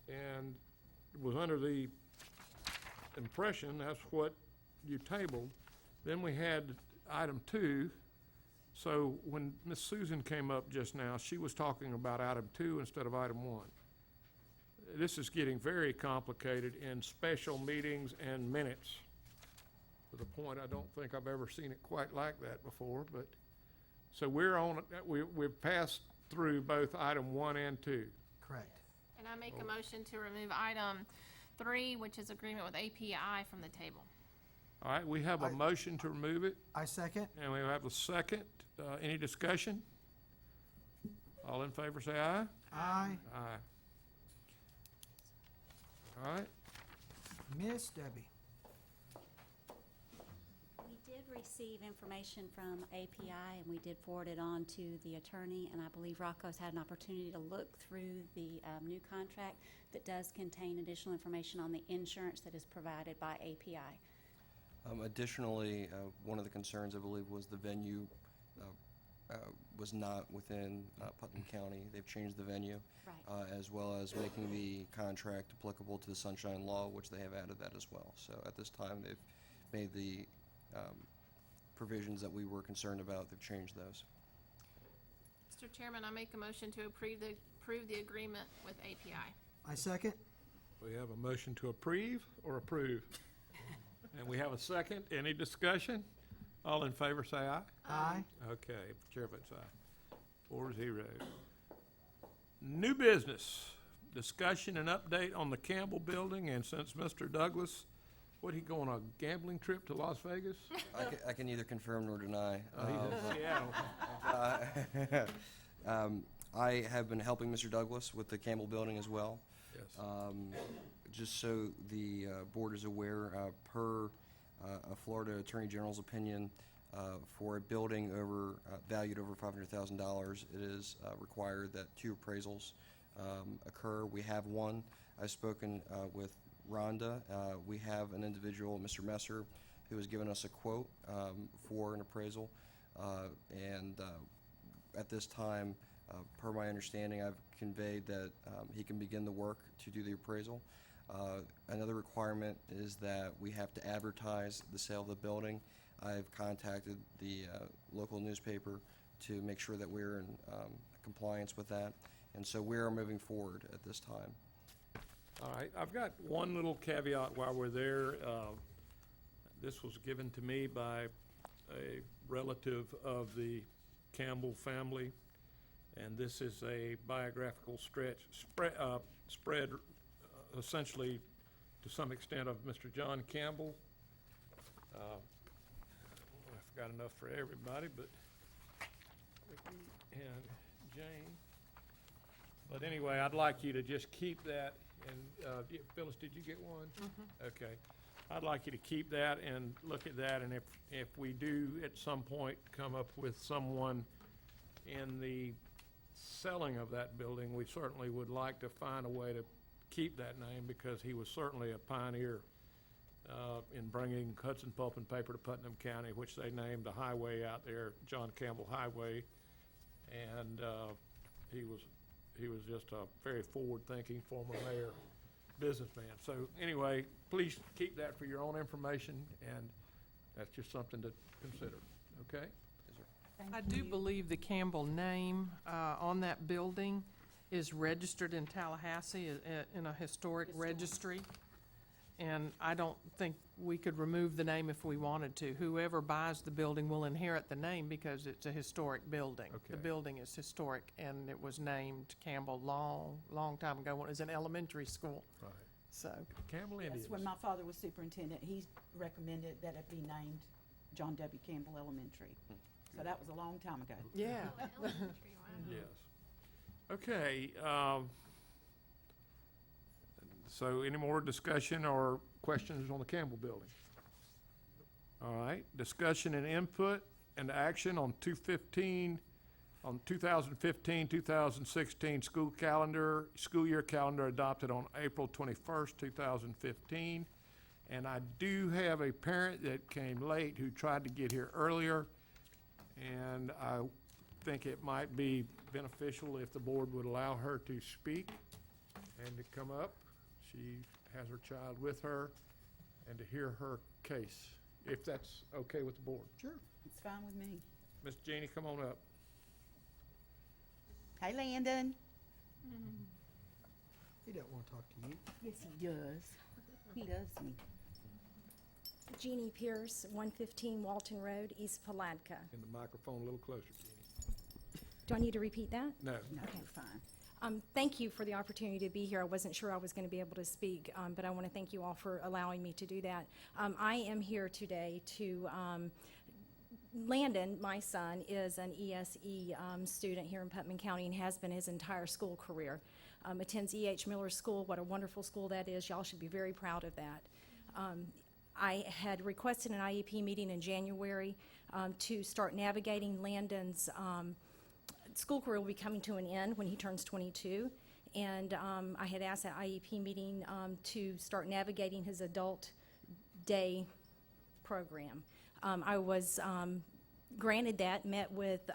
and was under the impression that's what you tabled. Then we had item 2. So when Miss Susan came up just now, she was talking about item 2 instead of item 1. This is getting very complicated in special meetings and minutes, to the point I don't think I've ever seen it quite like that before, but, so we've passed through both item 1 and 2. Correct. And I make a motion to remove item 3, which is agreement with API, from the table. All right, we have a motion to remove it, I second. and we have a second. Any discussion? All in favor, say aye. Aye. Aye. All right, Miss Debbie. We did receive information from API, and we did forward it on to the attorney, and I believe Rocco's had an opportunity to look through the new contract that does contain additional information on the insurance that is provided by API. Additionally, one of the concerns, I believe, was the venue was not within Putnam County. They've changed the venue, Right. As well as making the contract applicable to the Sunshine Law, which they have added that as well. So at this time, they've made the provisions that we were concerned about. They've changed those. Mr. Chairman, I make a motion to approve the agreement with API. I second. we have a motion to approve or approve. And we have a second. Any discussion? All in favor, say aye. Aye. Okay, chair votes aye. 4-0. New business, discussion and update on the Campbell Building, and since Mr. Douglas, what, he go on a gambling trip to Las Vegas? I can neither confirm nor deny. He's in Seattle. I have been helping Mr. Douglas with the Campbell Building as well. Yes. Just so the board is aware, per a Florida Attorney General's opinion, for a building valued over $500,000, it is required that 2 appraisals occur. We have one. I've spoken with Rhonda. We have an individual, Mr. Messer, who has given us a quote for an appraisal. And at this time, per my understanding, I've conveyed that he can begin the work to do the appraisal. Another requirement is that we have to advertise the sale of the building. I've contacted the local newspaper to make sure that we're in compliance with that. And so we are moving forward at this time. All right, I've got one little caveat while we're there. This was given to me by a relative of the Campbell family, and this is a biographical spread essentially to some extent of Mr. John Campbell. I've got enough for everybody, but Vicki and Jane. But anyway, I'd like you to just keep that, and Phyllis, did you get one? Okay. I'd like you to keep that and look at that, and if we do at some point come up with someone in the selling of that building, we certainly would like to find a way to keep that name, because he was certainly a pioneer in bringing Hudson Pulp and Paper to Putnam County, which they named the highway out there, John Campbell Highway. And he was just a very forward-thinking former mayor, businessman. So anyway, please keep that for your own information, and that's just something to consider, okay? I do believe the Campbell name on that building is registered in Tallahassee in a historic registry. And I don't think we could remove the name if we wanted to. Whoever buys the building will inherit the name because it's a historic building. The Okay. building is historic, and it was named Campbell long time ago when it was in elementary school. Right. So, Campbell Indians. Yes, when my father was superintendent, he recommended that it be named John W. Campbell Elementary. So that was a long time ago. Yeah. Yes. Okay, so any more discussion or questions on the Campbell Building? All right, discussion and input and action on 2015-2016 school year calendar adopted on April 21st, 2015. And I do have a parent that came late who tried to get here earlier, and I think it might be beneficial if the board would allow her to speak and to come up. She has her child with her, and to hear her case, if that's okay with the board. Sure. It's fine with me. Miss Jeannie, come on up. Hey, Landon. He doesn't want to talk to you. Yes, he does. He loves me. Jeannie Pierce, 115 Walton Road, East Palatka. In the microphone a little closer, Jeannie. Do I need to repeat that? No. No, Okay. you're fine. Thank you for the opportunity to be here. I wasn't sure I was going to be able to speak, but I want to thank you all for allowing me to do that. I am here today to, Landon, my son, is an ESE student here in Putnam County and has been his entire school career. Attends E.H. Miller School. What a wonderful school that is. Y'all should be very proud of that. I had requested an IEP meeting in January to start navigating Landon's school career will be coming to an end when he turns 22. And I had asked that IEP meeting to start navigating his adult day program. I was granted that, met with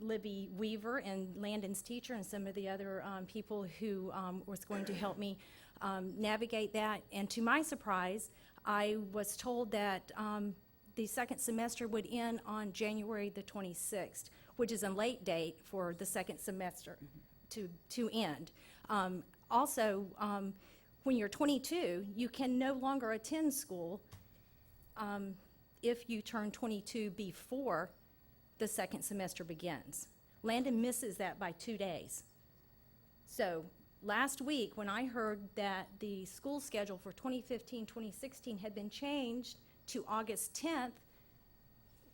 Libby Weaver and Landon's teacher and some of the other people who was going to help me navigate that. And to my surprise, I was told that the second semester would end on January the 26th, which is a late date for the second semester to end. Also, when you're 22, you can no longer attend school if you turn 22 before the second semester begins. Landon misses that by 2 days. So last week, when I heard that the school schedule for 2015-2016 had been changed to August 10th,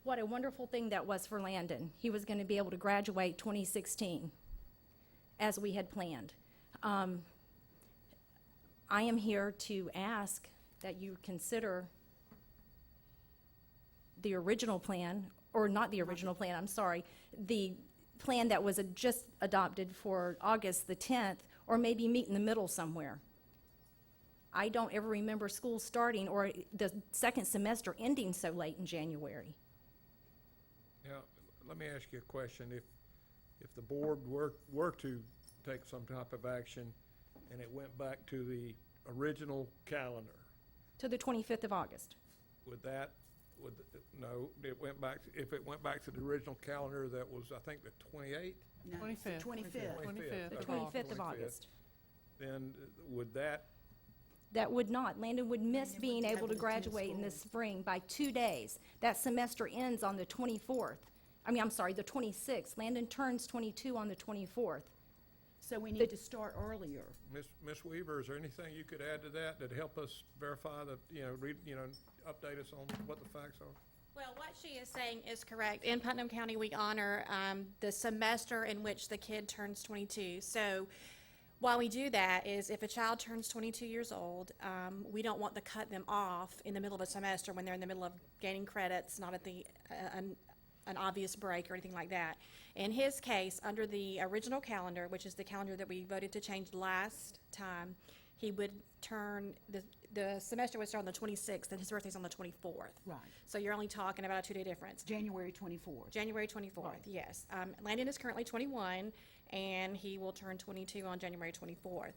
what a wonderful thing that was for Landon. He was going to be able to graduate 2016 as we had planned. I am here to ask that you consider the original plan, or not the original plan, I'm sorry, the plan that was just adopted for August the 10th, or maybe meet in the middle somewhere. I don't ever remember school starting or the second semester ending so late in January. Now, let me ask you a question. If the board were to take some type of action and it went back to the original calendar, To the 25th of August. no, if it went back to the original calendar that was, I think, the 28th? No, it's the 25th. 25th. The Okay, 25th of 25th. August. Then would that, That would not. Landon would miss Landon being wouldn't be able able to to attend graduate in the school. spring by 2 days. That semester ends on the 24th. I'm sorry, the 26th. Landon turns 22 on the 24th. So we need to start earlier. Ms. Weaver, is there anything you could add to that that'd help us verify that, update us on what the facts are? Well, what she is saying is correct. In Putnam County, we honor the semester in which the kid turns 22. So why we do that is if a child turns 22 years old, we don't want to cut them off in the middle of a semester when they're in the middle of gaining credits, not at the an obvious break or anything like that. In his case, under the original calendar, which is the calendar that we voted to change last time, he would turn, the semester would start on the 26th, and his birthday's on the 24th. Right. So you're only talking about a 2-day difference. January 24th. January 24th, Right. yes. Landon is currently 21, and he will turn 22 on January 24th.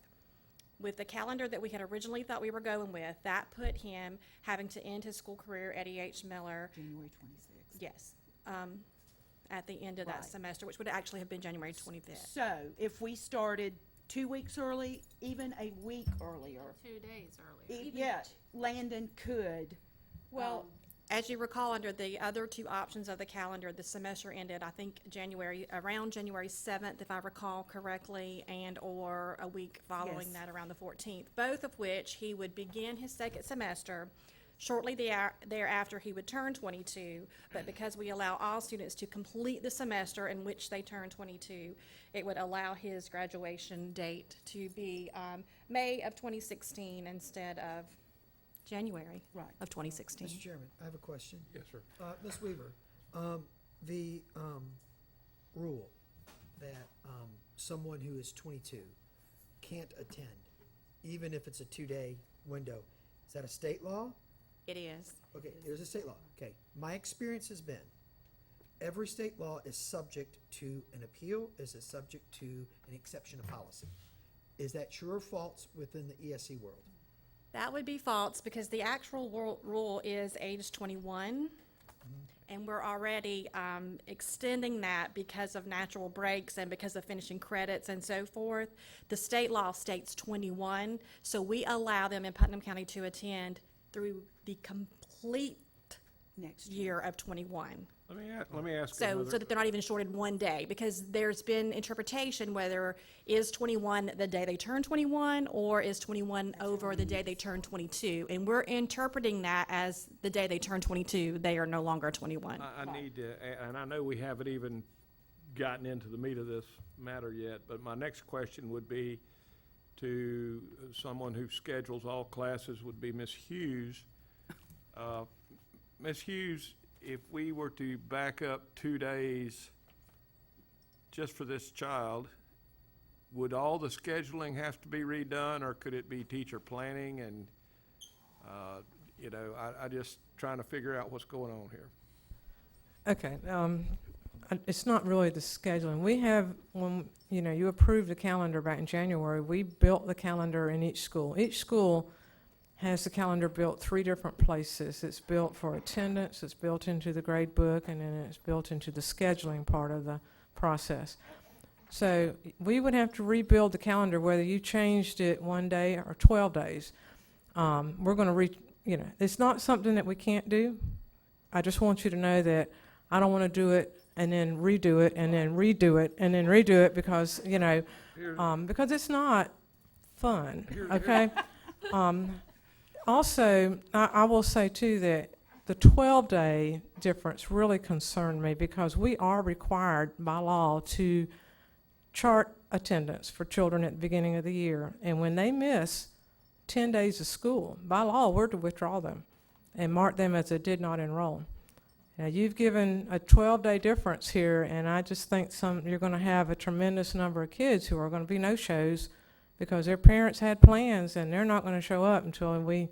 With the calendar that we had originally thought we were going with, that put him having to end his school career at E.H. Miller, January 26th. yes, at the end of that Right. semester, which would actually have been January 25th. So if we started 2 weeks early, even a week earlier, 2 days earlier. yeah, Landon could. Well, as you recall, under the other two options of the calendar, the semester ended, I think, around January 7th, if I recall correctly, and/or a week following Yes. that, around the 14th, both of which he would begin his second semester Shortly thereafter, he would turn 22, but because we allow all students to complete the semester in which they turn 22, it would allow his graduation date to be May of 2016 instead of January of 2016. Mr. Chairman, I have a question. Yes, sir. Ms. Weaver, the rule that someone who is 22 can't attend, even if it's a 2-day window, is that a state law? It is. Okay, there's a state law. Okay, my experience has been, every state law is subject to an appeal, is subject to an exception of policy. Is that true or false within the ESE world? That would be false because the actual rule is age 21. And we're already extending that because of natural breaks and because of finishing credits and so forth. The state law states 21, so we allow them in Putnam County to attend through the complete Next year of 21. Let me ask So another. that they're not even shorted one day, because there's been interpretation whether is 21 the day they turn 21, or is 21 over the day they turn 22. And we're interpreting that as the day they turn 22, they are no longer 21. I need to, and I know we haven't even gotten into the meat of this matter yet, but my next question would be to someone who schedules all classes, would be Ms. Hughes. Ms. Hughes, if we were to back up 2 days just for this child, would all the scheduling have to be redone, or could it be teacher planning? And, I just trying to figure out what's going on here. Okay, it's not really the scheduling. We have, when, you approved the calendar back in January, we built the calendar in each school. Each school has the calendar built 3 different places. It's built for attendance, it's built into the grade book, and then it's built into the scheduling part of the process. So we would have to rebuild the calendar whether you changed it 1 day or 12 days. We're going to it's not something that we can't do. I just want you to know that I don't want to do it and then redo it and then redo it and then redo it because, because it's not fun, okay? Also, I will say too that the 12-day difference really concerned me because we are required by law to chart attendance for children at the beginning of the year. And when they miss 10 days of school, by law, we're to withdraw them and mark them as a did not enroll. Now, you've given a 12-day difference here, and I just think you're going to have a tremendous number of kids who are going to be no-shows because their parents had plans and they're not going to show up until we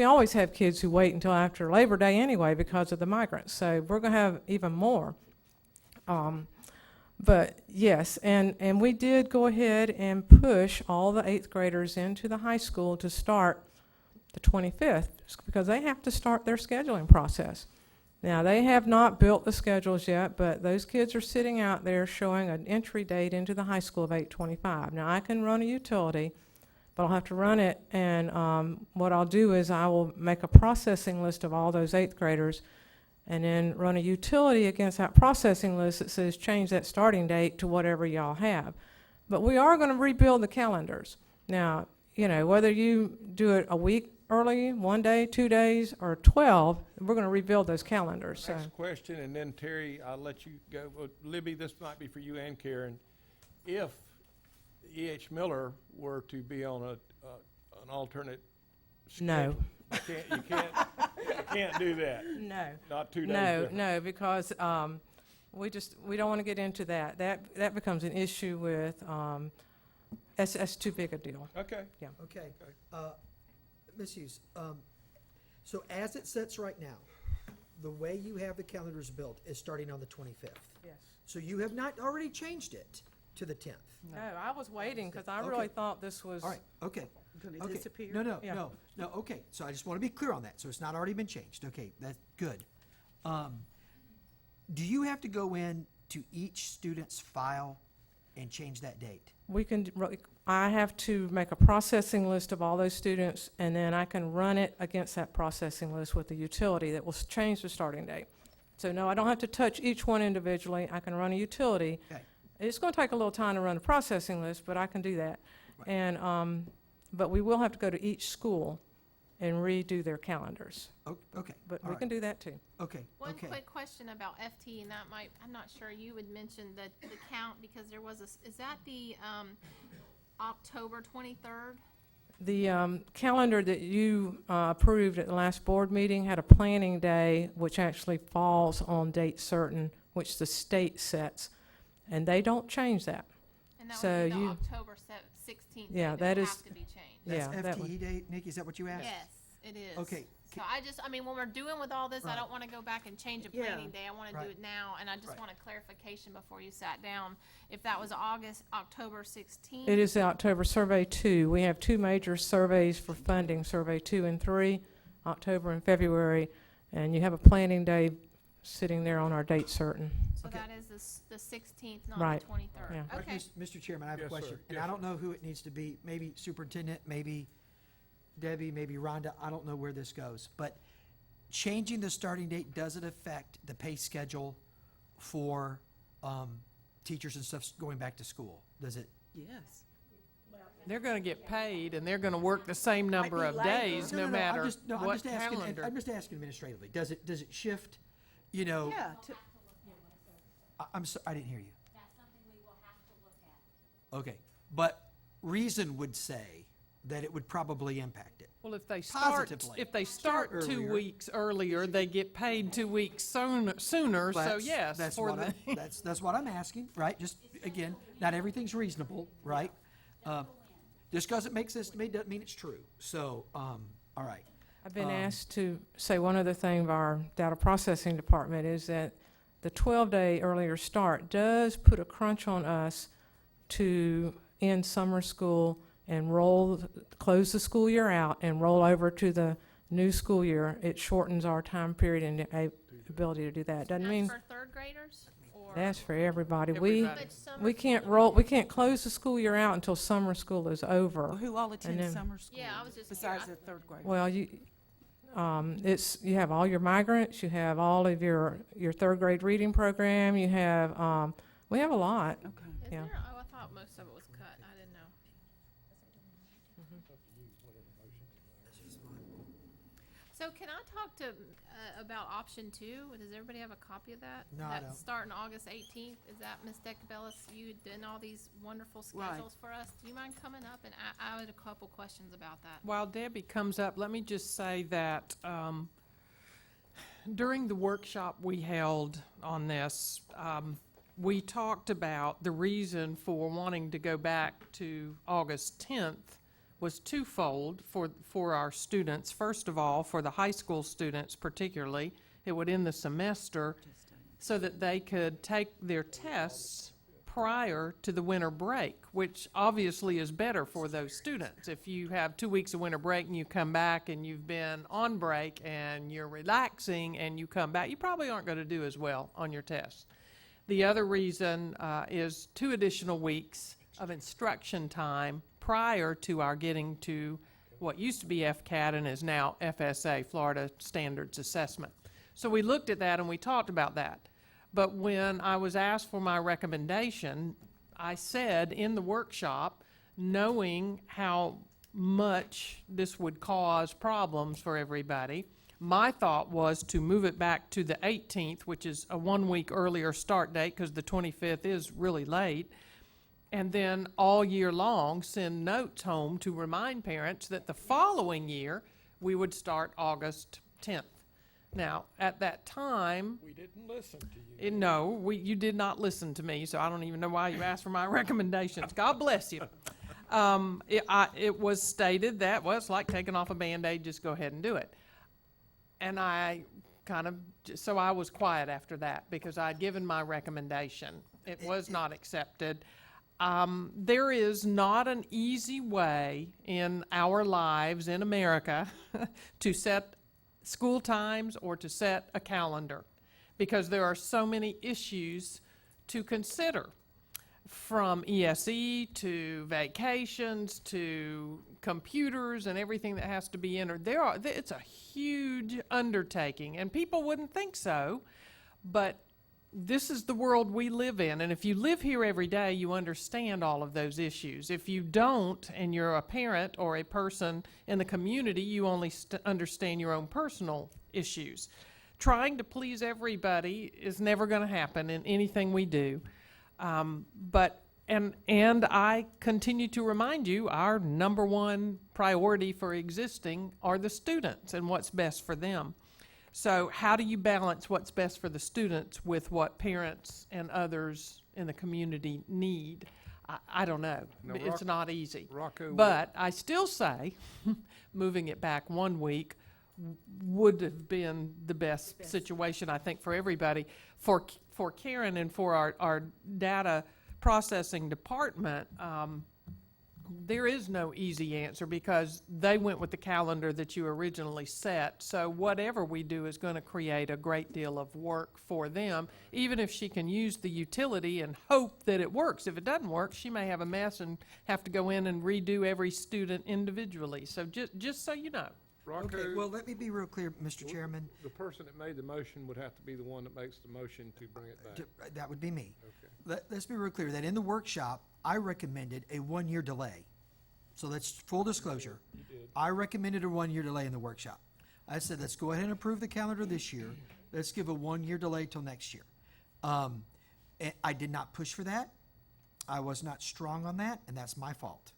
always have kids who wait until after Labor Day anyway because of the migrants. So we're going to have even more. But yes, and we did go ahead and push all the 8th graders into the high school to start the 25th because they have to start their scheduling process. Now, they have not built the schedules yet, but those kids are sitting out there showing an entry date into the high school of 8/25. Now, I can run a utility, but I'll have to run it, and what I'll do is I will make a processing list of all those 8th graders and then run a utility against that processing list that says change that starting date to whatever y'all have. But we are going to rebuild the calendars. Now, whether you do it a week early, 1 day, 2 days, or 12, we're going to rebuild those calendars. So. Next question, and then Terry, I'll let you go. Libby, this might be for you and Karen. If E.H. Miller were to be on an alternate schedule, you can't do that. No. Not 2 days. No, because we don't want to get into that. That becomes an issue with that's too big a deal. Okay. Yeah. Okay. Ms. Hughes, so as it sits right now, the way you have the calendars built is starting on the 25th. Yes. So you have not already changed it to the 10th. No, I was waiting because I really thought this was. All right, okay. Gonna Okay. disappear? No, okay. So I just want to be clear on that. So it's not already been changed. Okay, that's good. Do you have to go in to each student's file and change that date? I have to make a processing list of all those students, and then I can run it against that processing list with the utility that will change the starting date. So no, I don't have to touch each one individually. I can run a utility. Okay. It's going to take a little time to run a processing list, but I can do that. Right. And but we will have to go to each school and redo their calendars. Okay, But all we right. can do that too. Okay, One okay. quick question about FT, and that might, I'm not sure, you would mention the count, because there was is that the, October 23rd? The calendar that you approved at the last board meeting had a planning day, which actually falls on date certain, which the state sets, and they don't change that. And that So would be the you- October 16th Yeah, date that that would is- have to be changed. Yeah, That's that one. FTE date, Nikki, is that what you asked? Yes, it is. Okay, So I mean, when we're doing with all this, I Right. don't want to go back and change a Yeah. planning day. I want to do Right. it now, and I just Right. want a clarification before you sat down. If that was October 16th? It is the October Survey 2. We have two major surveys for funding, Survey 2 and 3, October and February, and you have a planning day sitting there on our date certain. So Okay. that is the 16th, not Right. the 23rd. Yeah. Right, Okay. Mr. Chairman, I have a Yes, sir. question, and Yes, I don't sir. know who it needs to be, maybe superintendent, maybe Debbie, maybe Rhonda, I don't know where this goes, but changing the starting date, does it affect the pay schedule for, teachers and stuff going back to school? Does it? Yes. They're gonna get paid, and they're gonna work the same number be of later. days, no matter I'm what just asking, calendar. I'm just asking administratively, does it shift, you know? Yeah, I'm so, I didn't hear you. Okay, but reason would say that it would probably impact it. Well, if they start, Positively. if they start 2 earlier. weeks earlier, they get paid 2 weeks sooner, so That's- yes, that's for what the. that's what I'm asking, right? Just, again, not everything's reasonable, right? Just because it makes sense to me doesn't mean it's true. So, all right. I've been asked to say one other thing of our data processing department is that the 12-day earlier start does put a crunch on us to end summer school and close the school year out and roll over to the new school year. It shortens our time period and the ability to do that. Doesn't mean, That's for third graders? Or that's for everybody. Everybody. But summer We can't school- we can't close the school year out until summer school is over. well, who all attend then- summer school? Yeah, I was just Besides curious. the third grade. Well, you have all your migrants, you have all of your third grade reading program, you have, we have a lot. Okay. Is yeah. there? Oh, I thought most of it was cut. I didn't know. So can I talk to, about option 2? Does everybody have a copy of that? No, I don't. That's starting August 18th. Is that, Ms. Decabellis, you did all these wonderful Right. schedules for us? Do you mind coming up? And I had a couple questions about that. While Debbie comes up, let me just say that during the workshop we held on this, we talked about the reason for wanting to go back to August 10th was twofold for our students. First of all, for the high school students particularly, it would end the semester so that they could take their tests prior to the winter break, which obviously is better for those students. If you have 2 weeks of winter break and you come back and you've been on break and you're relaxing and you come back, you probably aren't going to do as well on your tests. The other reason is 2 additional weeks of instruction time prior to our getting to what used to be FCAT and is now FSA, Florida Standards Assessment. So we looked at that and we talked about that. But when I was asked for my recommendation, I said in the workshop, knowing how much this would cause problems for everybody, my thought was to move it back to the 18th, which is a 1 week earlier start date because the 25th is really late. And then all year long, send notes home to remind parents that the following year, we would start August 10th. Now, at that time, We didn't listen to you. no, you did not listen to me, so I don't even know why you asked for my recommendations. God bless you. It was stated that, well, it's like taking off a Band-Aid, just go ahead and do it. And I so I was quiet after that because I'd given my recommendation. It was not accepted. There is not an easy way in our lives in America to set school times or to set a calendar because there are so many issues to consider, from ESE to vacations to computers and everything that has to be entered. It's a huge undertaking, and people wouldn't think so, but this is the world we live in, and if you live here every day, you understand all of those issues. If you don't, and you're a parent or a person in the community, you only understand your own personal issues. Trying to please everybody is never going to happen in anything we do. And I continue to remind you, our number one priority for existing are the students and what's best for them. So how do you balance what's best for the students with what parents and others in the community need? I don't know. Now, It's not easy. Rocco, But I still say, moving it back 1 week would have been the best situation, I think, for everybody. For Karen and for our data processing department, there is no easy answer because they went with the calendar that you originally set. So whatever we do is going to create a great deal of work for them, even if she can use the utility and hope that it works. If it doesn't work, she may have a mess and have to go in and redo every student individually. So just so you know. Rocco, Okay, well, let me be real clear, Mr. Chairman. the person that made the motion would have to be the one that makes the motion to bring it back. That would be me. Okay. Let's be real clear, that in the workshop, I recommended a 1-year delay. So that's full disclosure. You did. I recommended a 1-year delay in the workshop. I said, let's go ahead and approve the calendar this year. Let's give a 1-year delay till next year. And I did not push for that. I was not strong on that, and that's my fault.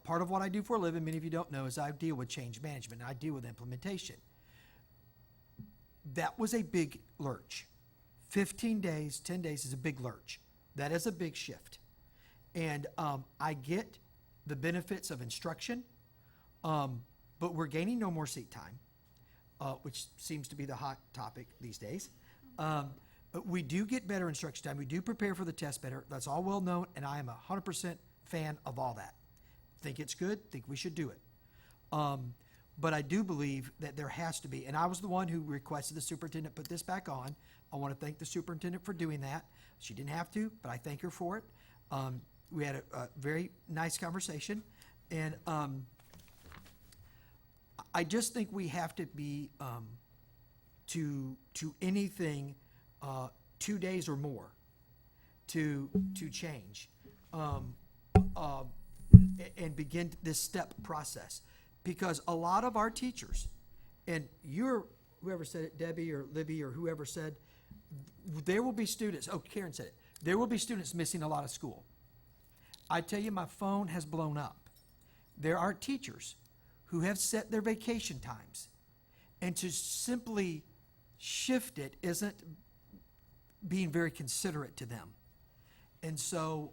Part of what I do for a living, many of you don't know, is I deal with change management, and I deal with implementation. That was a big lurch. 15 days, 10 days is a big lurch. That is a big shift. And I get the benefits of instruction, but we're gaining no more seat time, which seems to be the hot topic these days. But we do get better instruction time. We do prepare for the test better. That's all well known, and I am 100% fan of all that. Think it's good, think we should do it. But I do believe that there has to be, and I was the one who requested the superintendent put this back on. I want to thank the superintendent for doing that. She didn't have to, but I thank her for it. We had a very nice conversation, and I just think we have to be to anything 2 days or more to change and begin this step process, because a lot of our teachers, and whoever said it, Debbie or Libby or whoever said, there will be students. Oh, Karen said it. There will be students missing a lot of school. I tell you, my phone has blown up. There are teachers who have set their vacation times, and to simply shift it isn't being very considerate to them. And so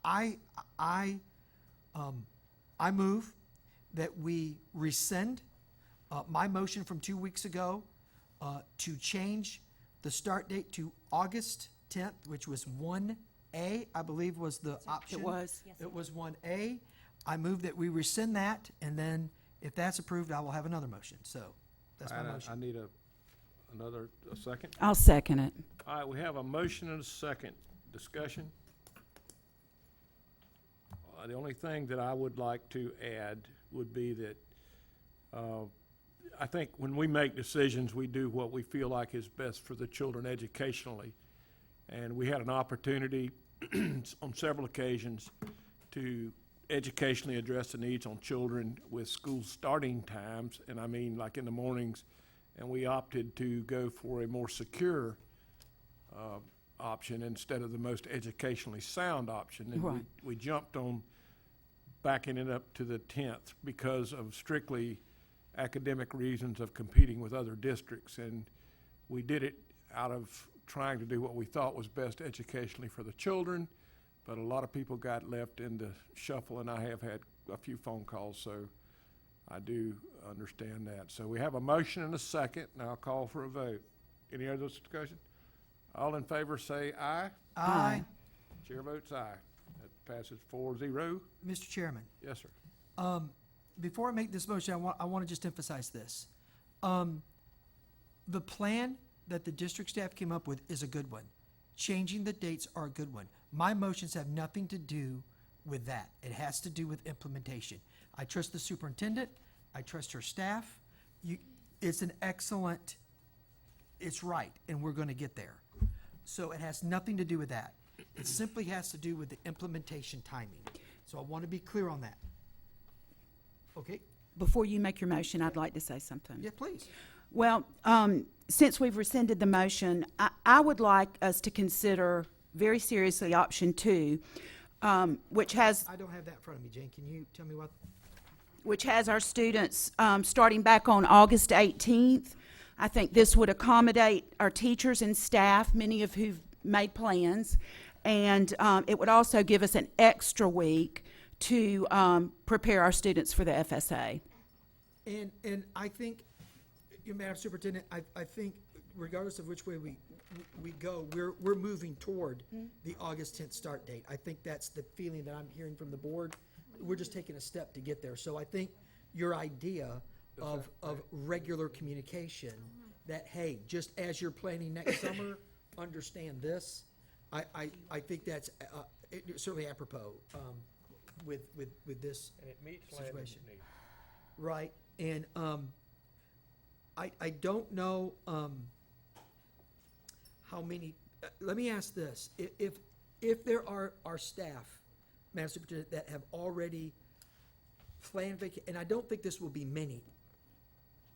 I move that we rescind my motion from 2 weeks ago to change the start date to August 10th, which was 1A, I believe was the option. It was. It was 1A. I move that we rescind that, and then if that's approved, I will have another motion. So that's my I motion. need a second. I'll second it. All right, we have a motion and a second. Discussion? The only thing that I would like to add would be that I think when we make decisions, we do what we feel like is best for the children educationally. And we had an opportunity on several occasions to educationally address the needs on children with school starting times, and I mean like in the mornings, and we opted to go for a more secure option instead of the most educationally sound option. And Right. we jumped on backing it up to the 10th because of strictly academic reasons of competing with other districts. And we did it out of trying to do what we thought was best educationally for the children, but a lot of people got left in the shuffle, and I have had a few phone calls, so I do understand that. So we have a motion and a second, and I'll call for a vote. Any other discussion? All in favor say aye. Aye. Chair votes aye. That passes 4-0. Mr. Chairman, Yes, sir. before I make this motion, I want to just emphasize this. The plan that the district staff came up with is a good one. Changing the dates are a good one. My motions have nothing to do with that. It has to do with implementation. I trust the superintendent. I trust her staff. It's an excellent, it's right, and we're going to get there. So it has nothing to do with that. It simply has to do with the implementation timing. So I want to be clear on that. Okay? Before you make your motion, I'd like to say something. Yeah, please. Well, since we've rescinded the motion, I would like us to consider very seriously option 2, which has I don't have that in front of me, Jane. Can you tell me what? which has our students starting back on August 18th. I think this would accommodate our teachers and staff, many of who've made plans, and it would also give us an extra week to prepare our students for the FSA. And I think, Madam Superintendent, I think regardless of which way we go, we're moving toward the August 10th start date. I think that's the feeling that I'm hearing from the board. We're just taking a step to get there. So I think your idea of regular communication, that, hey, just as you're planning next summer, understand this, I think that's certainly apropos with this And it meets Landon's situation. need. Right, and I don't know how many, let me ask this, if there are staff, Madam Superintendent, that have already planned and I don't think this will be many,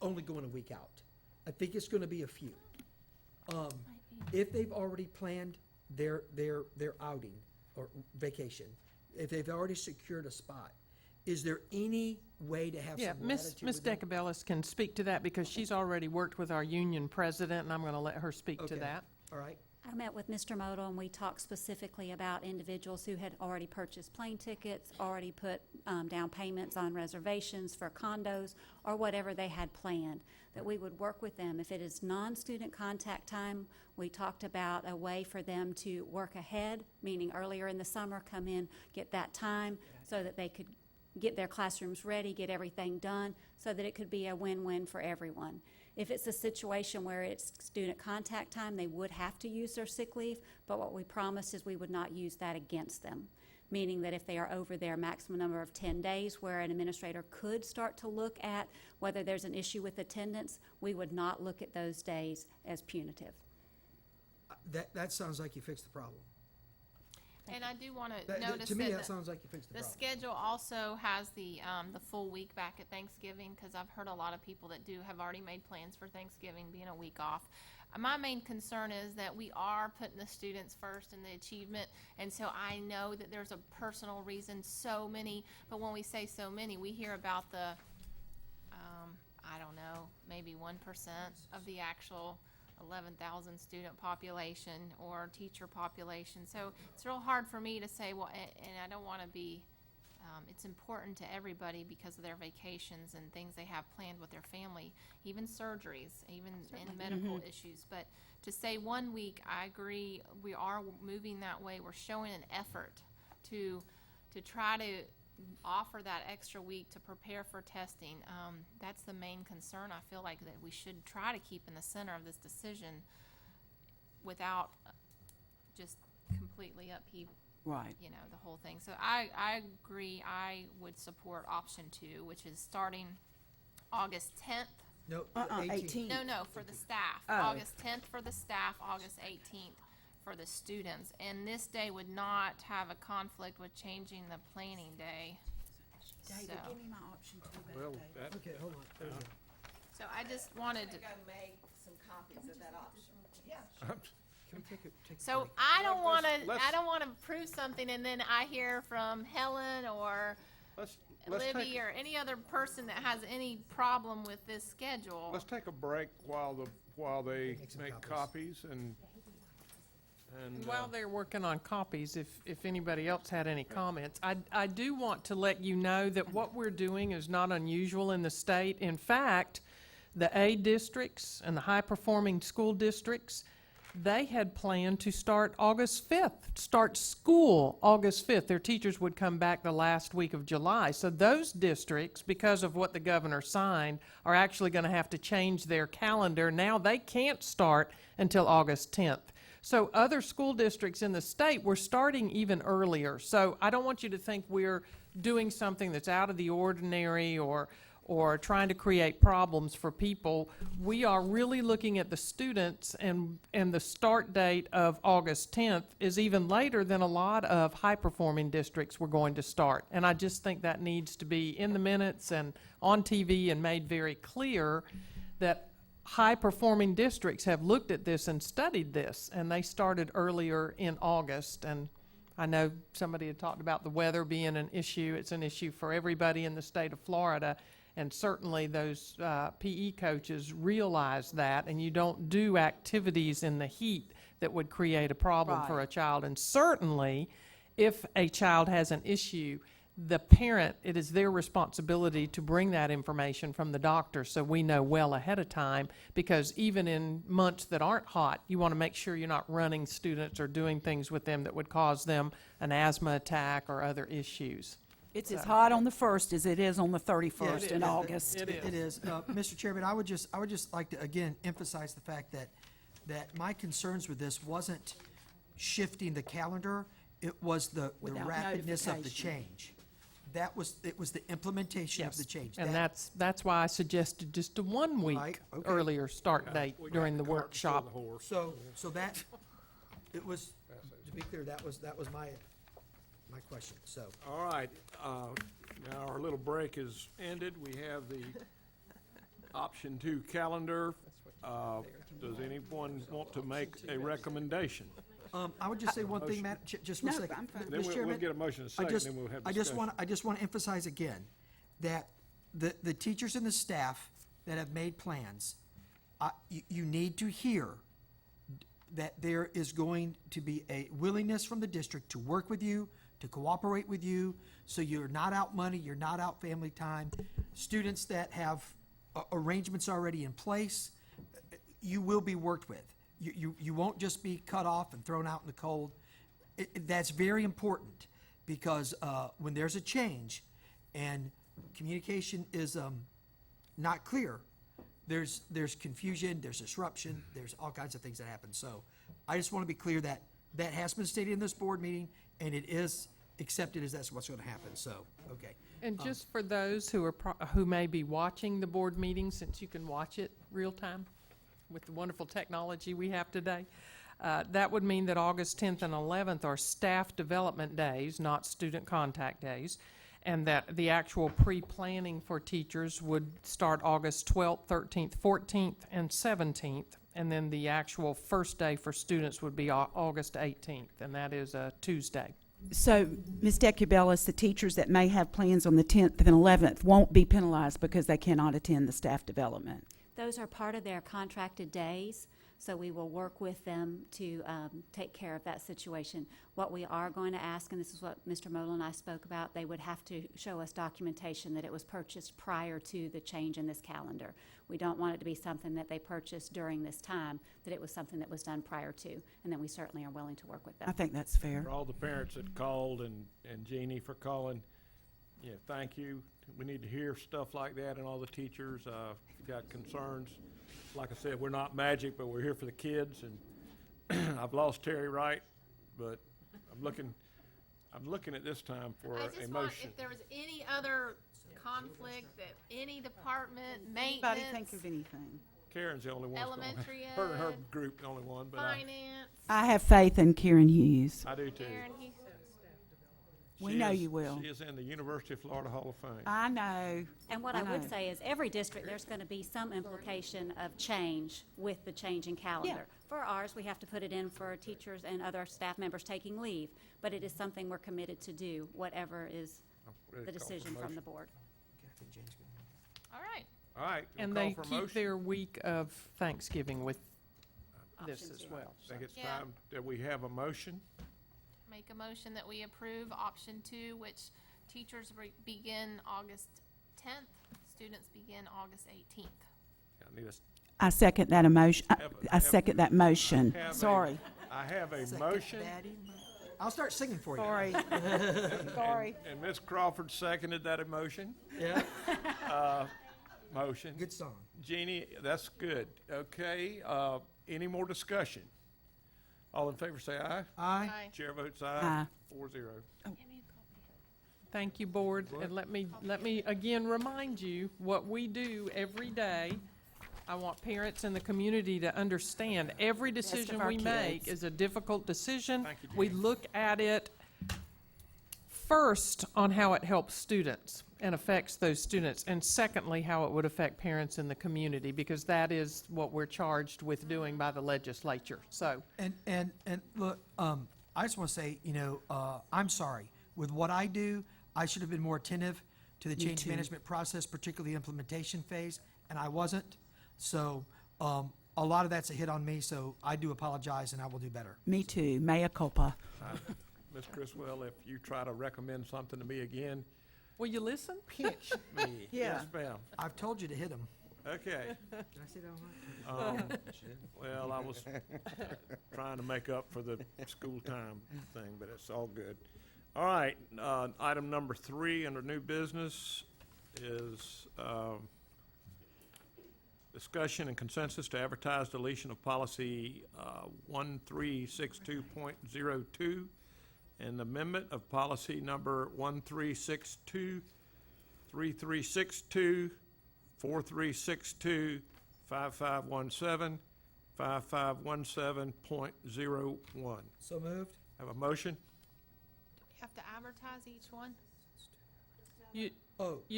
only going a week out. I think it's gonna be a few. If they've already planned their outing or vacation, if they've already secured a spot, is there any way to have Yeah, some Ms. latitude Ms. with them? Decabellis can speak to that because she's already worked with our union president, and I'm going to let her speak to Okay. that. All right, I met with Mr. Model, and we talked specifically about individuals who had already purchased plane tickets, already put down payments on reservations for condos, or whatever they had planned, that we would work with them. If it is non-student contact time, we talked about a way for them to work ahead, meaning earlier in the summer, come in, get that time, so that they could get their classrooms ready, get everything done, so that it could be a win-win for everyone. If it's a situation where it's student contact time, they would have to use their sick leave, but what we promised is we would not use that against them. Meaning that if they are over their maximum number of 10 days, where an administrator could start to look at whether there's an issue with attendance, we would not look at those days as punitive. that sounds like you fixed the problem. And I do want to That- notice to me, that that sounds like you fixed the the problem. schedule also has the full week back at Thanksgiving, because I've heard a lot of people that have already made plans for Thanksgiving being a week off. My main concern is that we are putting the students first in the achievement, and so I know that there's a personal reason, so many, but when we say so many, we hear about the, I don't know, maybe 1% of the actual 11,000 student population or teacher population. So it's real hard for me to say, well, and I don't want to be, it's important to everybody because of their vacations and things they have planned with their family, even surgeries, even in medical issues. But to say 1 week, I agree, we are moving that way. We're showing an effort to try to offer that extra week to prepare for testing. That's the main concern I feel like that we should try to keep in the center of this decision without just completely upheave, Right. the whole thing. So I agree, I would support option 2, which is starting August 10th. No, 18. No, for the staff. Oh. August 10th for the staff, August 18th for the students. And this day would not have a conflict with changing the planning day. David, So- give me my option 2 back, Well, David. that, Okay, hold on. There we go. So I just wanted to, make some copies of that option. Yeah. Can we take a so break? I don't wanna, let's- I don't wanna prove something and then I hear from Helen or let's Libby take, or any other person that has any problem with this schedule. let's take a break while they Make some make copies and While they're working on copies, if anybody else had any comments, I do want to let you know that what we're doing is not unusual in the state. In fact, the A districts and the high-performing school districts, they had planned to start August 5th, start school August 5th. Their teachers would come back the last week of July. So those districts, because of what the governor signed, are actually going to have to change their calendar. Now they can't start until August 10th. So other school districts in the state were starting even earlier. So I don't want you to think we're doing something that's out of the ordinary or or trying to create problems for people. We are really looking at the students, and the start date of August 10th is even later than a lot of high-performing districts were going to start. And I just think that needs to be in the minutes and on TV and made very clear that high-performing districts have looked at this and studied this, and they started earlier in August. And I know somebody had talked about the weather being an issue. It's an issue for everybody in the state of Florida, and certainly those PE coaches realize that, and you don't do activities in the heat that would create a problem for a child. And certainly, if a child has an issue, the parent, it is their responsibility to bring that information from the doctor so we know well ahead of time, because even in months that aren't hot, you want to make sure you're not running students or doing things with them that would cause them an asthma attack or other issues. It's as hot on the 1st as it is on the 31st in Yeah, August. It is. Mr. Chairman, I would just like to, again, emphasize the fact that my concerns with this wasn't shifting the calendar, it was the Without rapidness of the notification. change. It was the implementation of the change. And That- that's why I suggested just a 1 week Right, okay. earlier start date We got during the cart before workshop. the horse. So that, it was, to be clear, that was my question, so. All right, now our little break is ended. We have the option 2 calendar. Does anyone want to make a recommendation? I would just say one thing, Matt, just one No, second. I'm fine. Mr. Then we'll Chairman, get a motion in a second, then we'll have I just discussion. want to emphasize again that the teachers and the staff that have made plans, you need to hear that there is going to be a willingness from the district to work with you, to cooperate with you, so you're not out money, you're not out family time. Students that have arrangements already in place, you will be worked with. You won't just be cut off and thrown out in the cold. That's very important, because when there's a change and communication is not clear, there's confusion, there's disruption, there's all kinds of things that happen. So I just want to be clear that that has been stated in this board meeting, and it is accepted as that's what's going to happen. So, okay. And just for those who may be watching the board meeting, since you can watch it real time with the wonderful technology we have today, that would mean that August 10th and 11th are staff development days, not student contact days, and that the actual pre-planning for teachers would start August 12th, 13th, 14th, and 17th, and then the actual first day for students would be August 18th, and that is a Tuesday. So, Ms. Decubellis, the teachers that may have plans on the 10th and 11th won't be penalized because they cannot attend the staff development. Those are part of their contracted days, so we will work with them to take care of that situation. What we are going to ask, and this is what Mr. Mola and I spoke about, they would have to show us documentation that it was purchased prior to the change in this calendar. We don't want it to be something that they purchased during this time, that it was something that was done prior to, and then we certainly are willing to work with them. I think that's fair. For all the parents that called, and Jeannie for calling, thank you. We need to hear stuff like that, and all the teachers, if you got concerns. Like I said, we're not magic, but we're here for the kids, and I've lost Terry Wright, but I'm looking at this time for I a just want, motion. if there was any other conflict that any department, Anybody maintenance, think of anything? Karen's the only one. elementary Her ed, group the only one, but finance, I have faith in Karen Hughes. I do too. Karen, We She know is- you will. She is in the University of Florida Hall of Fame. I know. And what I I would know. say is, every district, there's going to be some implication of change with the change in calendar. For ours, we have to put it in for teachers and other staff members taking leave, but it is something we're committed to do, whatever is Ready the to call for decision from motion? the board. all right. All right. we'll And call they for a keep motion. their week of Thanksgiving with this Option as two. well. I think it's Yeah. time that we have a motion. Make a motion that we approve option 2, which teachers begin August 10th, students begin August 18th. I need a s- I second that emotion. Have a- I second that motion. have a- Sorry. I have a Second, motion, Daddy. I'll start singing for you. Sorry. Sorry. and Ms. Crawford seconded that emotion. Yeah, Motion. good song. Jeannie, that's good. Okay, any more discussion? All in favor say aye. Aye. Aye. Chair votes Aye. aye. 4-0. Thank you, board, and let me again remind you what we do every day. I want parents in the community to understand, every decision our we make kids. is a difficult decision. Thank you, We Jan. look at it first on how it helps students and affects those students, and secondly, how it would affect parents in the community, because that is what we're charged with doing by the legislature, so. And look, I just want to say, I'm sorry. With what I do, I should have been more attentive to the Me change too. management process, particularly the implementation phase, and I wasn't. So, a lot of that's a hit on me, so I do apologize, and I will do better. Me too, mea culpa. Ms. Criswell, if you try to recommend something to me again, Will you listen? pinch me. Yeah. Yes, ma'am. I've told you to hit them. Okay. Did I say that on Well, I was trying to make up for the school time thing, but it's all good. All right, item number 3 under new business is discussion and consensus to advertise deletion of policy 1362.02 and amendment of policy number 1362, 3362, 4362, 5517, 5517.01. So moved? Have a motion? Do we have to advertise each one? You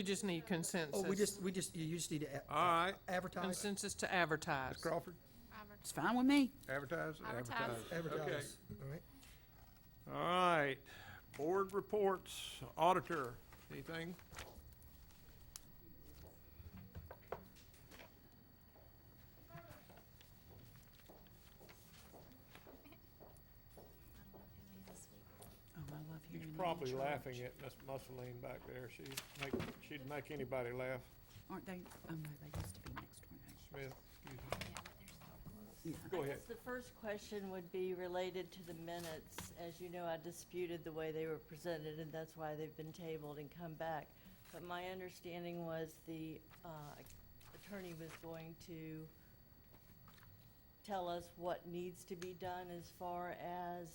just need consensus. You just need to All right. advertise. Consensus to advertise. Ms. Crawford? It's fine with me. Advertise? Advertise. Advertise. Okay. All right. All right. Board reports. Auditor, anything? Oh, I love He's hearing probably you. laughing at Miss Musseline back there. She'd make anybody laugh. Aren't they? Oh, no, they used to be next door. Smith, excuse me. Yeah. Go I ahead. guess the first question would be related to the minutes. As you know, I disputed the way they were presented, and that's why they've been tabled and come back. But my understanding was the attorney was going to tell us what needs to be done as far as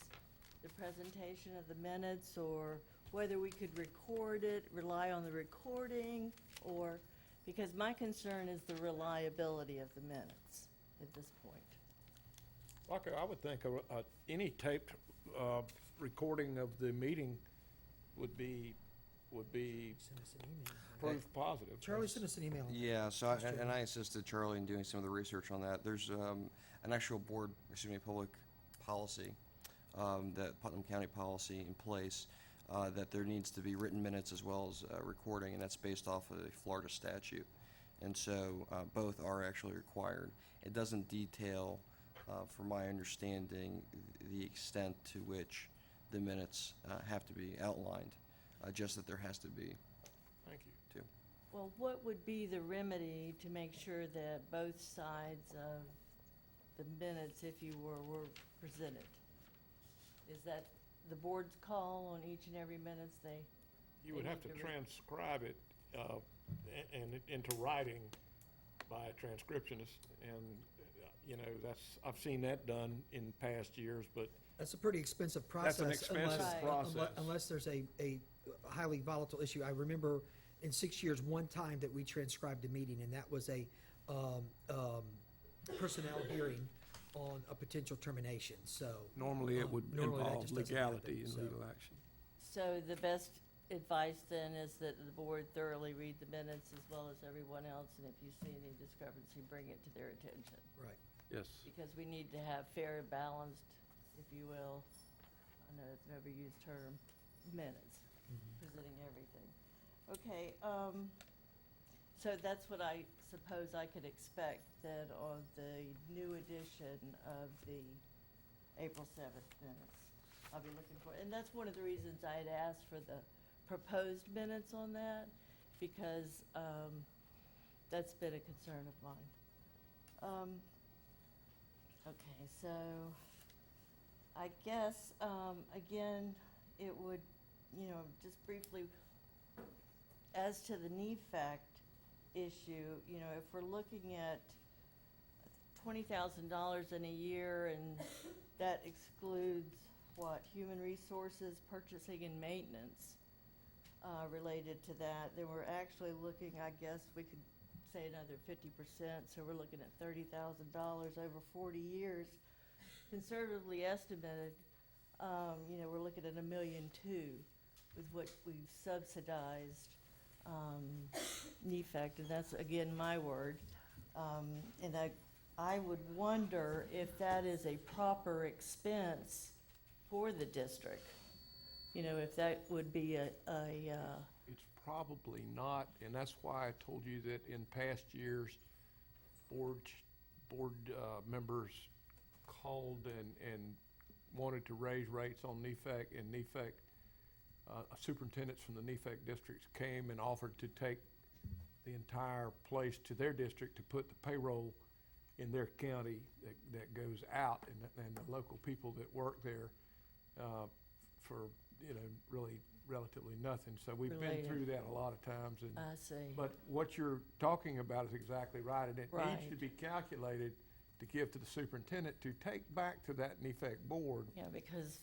the presentation of the minutes, or whether we could record it, rely on the recording, or, because my concern is the reliability of the minutes at this point. Rocco, I would think any taped recording of the meeting would be Send us an email. proof positive. Charlie, send us an email. on that. Yeah, so Mr. Chairman. I assisted Charlie in doing some of the research on that. There's an actual public policy, that Putnam County policy in place, that there needs to be written minutes as well as recording, and that's based off of a Florida statute. And so both are actually required. It doesn't detail, from my understanding, the extent to which the minutes have to be outlined, just that there has to be. Thank you. Too. Well, what would be the remedy to make sure that both sides of the minutes, if you were presented? Is that the board's call on each and every minutes You would They have to need to transcribe it into writing by a transcriptionist, and I've seen that done in past years, but That's a pretty expensive process. that's an expensive Right. process. Unless there's a highly volatile issue. I remember in 6 years, one time that we transcribed a meeting, and that was a personnel hearing on a potential termination, so. Normally, it would normally that involve just doesn't happen, legality and so. legal action. So the best advice then is that the board thoroughly read the minutes as well as everyone else, and if you see any discrepancy, bring it to their attention. Right. Yes. Because we need to have fair and balanced, if you will, I know it's an overused term, minutes, presenting everything. Okay, so that's what I suppose I could expect, that on the new edition of the April 7th minutes, I'll be looking for, and that's one of the reasons I had asked for the proposed minutes on that, because that's been a concern of mine. Okay, so I guess, again, it would, just briefly, as to the NEFAC issue, if we're looking at $20,000 in a year, and that excludes what, human resources, purchasing and maintenance, related to that. Then we're actually looking, I guess we could say another 50%, so we're looking at $30,000 over 40 years. Conservatively estimated, we're looking at $1.2 million with what we've subsidized NEFAC, and that's, again, my word. And I would wonder if that is a proper expense for the district. If that would be It's probably not, and that's why I told you that in past years, board members called and wanted to raise rates on NEFAC, and NEFAC, superintendents from the NEFAC districts came and offered to take the entire place to their district to put the payroll in their county that goes out, and the local people that work there for, really relatively nothing. So we've been Related. through that a lot of times. And I see. but what you're talking about is exactly right, and it needs to Right. be calculated to give to the superintendent to take back to that NEFAC board. Yeah, because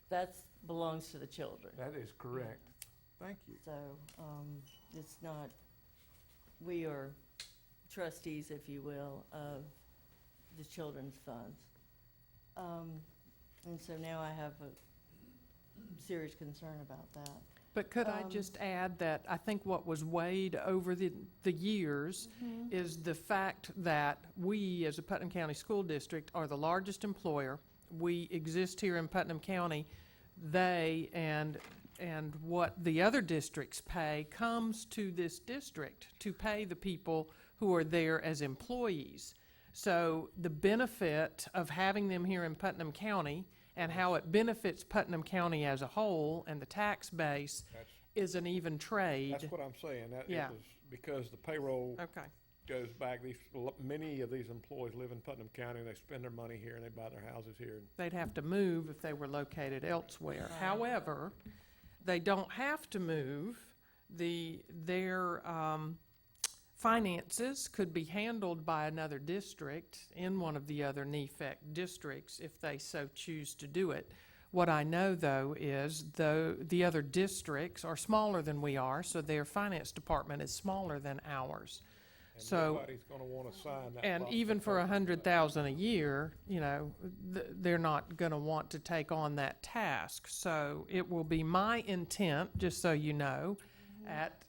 that belongs to the children. That is correct. Thank you. So, it's not, we are trustees, if you will, of the children's funds. And so now I have a serious concern about that. But could I just add that I think what was weighed over the years is the fact that we, as a Putnam County School District, are the largest employer. We exist here in Putnam County. They and what the other districts pay comes to this district to pay the people who are there as employees. So the benefit of having them here in Putnam County and how it benefits Putnam County as a whole and the tax base is an even trade. That's what I'm saying. That Yeah. is because the payroll Okay. goes back. Many of these employees live in Putnam County, and they spend their money here, and they buy their houses here. They'd have to move if they were located elsewhere. However, they don't have to move. Their finances could be handled by another district in one of the other NEFAC districts if they so choose to do it. What I know, though, is the other districts are smaller than we are, so their finance department is smaller than ours. And So, nobody's gonna wanna sign that. and box even of for paper. $100,000 a year, they're not going to want to take on that task. So it will be my intent, just so you know, at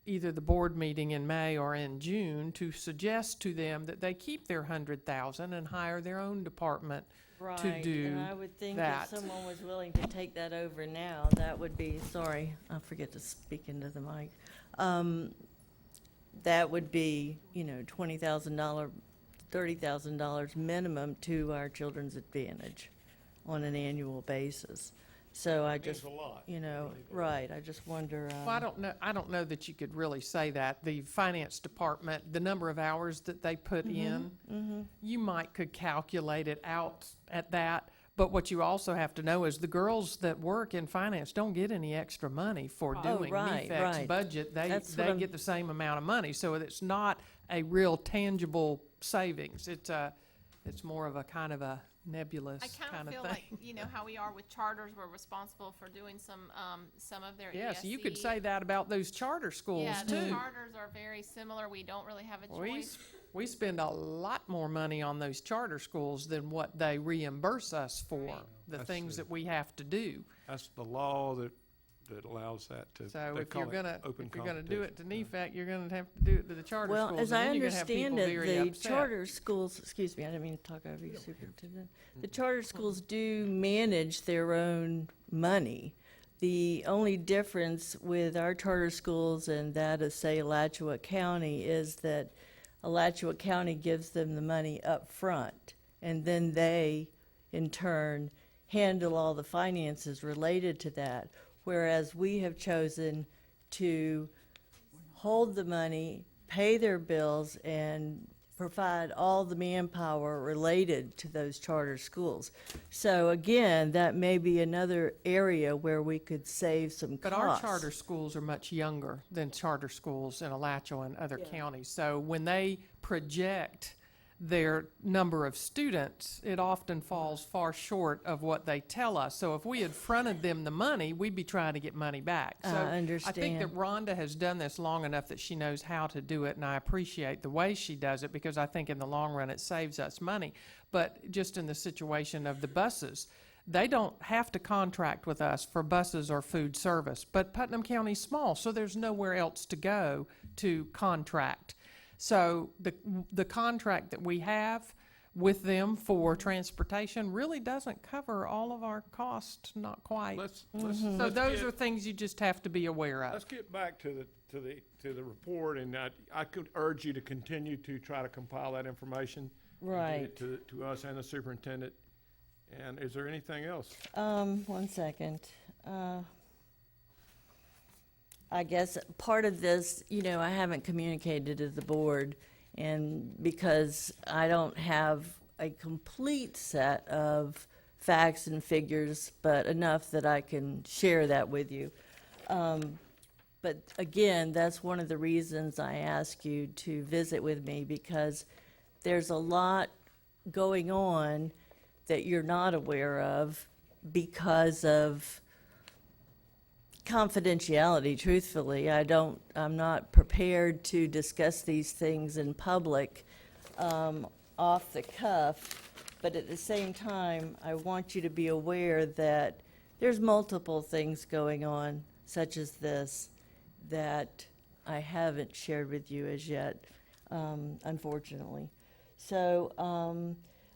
either the board meeting in May or in June, to suggest to them that they keep their $100,000 and hire their own department to do And I would think that. if someone was willing to take that over now, that would be, sorry, I forget to speak into the mic. That would be, $20,000, $30,000 minimum to our children's advantage on an annual basis. So I Means just, a lot. right, I just wonder. Well, I don't know that you could really say that. The finance department, the number of hours that they put in, you could calculate it out at that. But what you also have to know is the girls that work in finance don't get any extra money for doing right, NEFAC's right. budget. That's They what I'm- get the same amount of money, so it's not a real tangible savings. It's more of a kind of a nebulous I kind kind of of feel thing. like, how we are with charters, we're responsible for doing some of their Yes, you could ESE. say that about those charter schools Yeah, too. the charters are very similar. We don't really have a choice. We spend a lot more money on those charter schools than what they reimburse us for, the That's things the- that we have to do. That's the law that allows that to. So they if call you're it gonna, open if you're gonna do it to competition. NEFAC, you're gonna have to do it to the charter schools. Well, as and I then you're gonna have people understand it, very the upset. charter schools, excuse me, I didn't mean to talk over you, Superintendent. The charter schools do manage their own money. The only difference with our charter schools and that of, say, Alachua County is that Alachua County gives them the money up front, and then they, in turn, handle all the finances related to that, whereas we have chosen to hold the money, pay their bills, and provide all the manpower related to those charter schools. So again, that may be another area where we could save some But costs. our charter schools are much younger than charter schools in Alachua and other counties. So when they project their number of students, it often falls far short of what they tell us. So if we had fronted them the money, we'd be trying to get money back. So I think understand. that Rhonda has done this long enough that she knows how to do it, and I appreciate the way she does it because I think in the long run it saves us money. But just in the situation of the buses, they don't have to contract with us for buses or food service, but Putnam County's small, so there's nowhere else to go to contract. So the contract that we have with them for transportation really doesn't cover all of our costs, not quite. So those are things you just have to be aware of. Let's get back to the report, and I could urge you to continue to try to compile that information. and Right. get it to us and the superintendent. And is there anything else? 1 second. I guess part of this, I haven't communicated to the board, and because I don't have a complete set of facts and figures, but enough that I can share that with you. But again, that's one of the reasons I ask you to visit with me, because there's a lot going on that you're not aware of because of confidentiality. Truthfully, I'm not prepared to discuss these things in public off the cuff, but at the same time, I want you to be aware that there's multiple things going on, such as this, that I haven't shared with you as yet, unfortunately. So,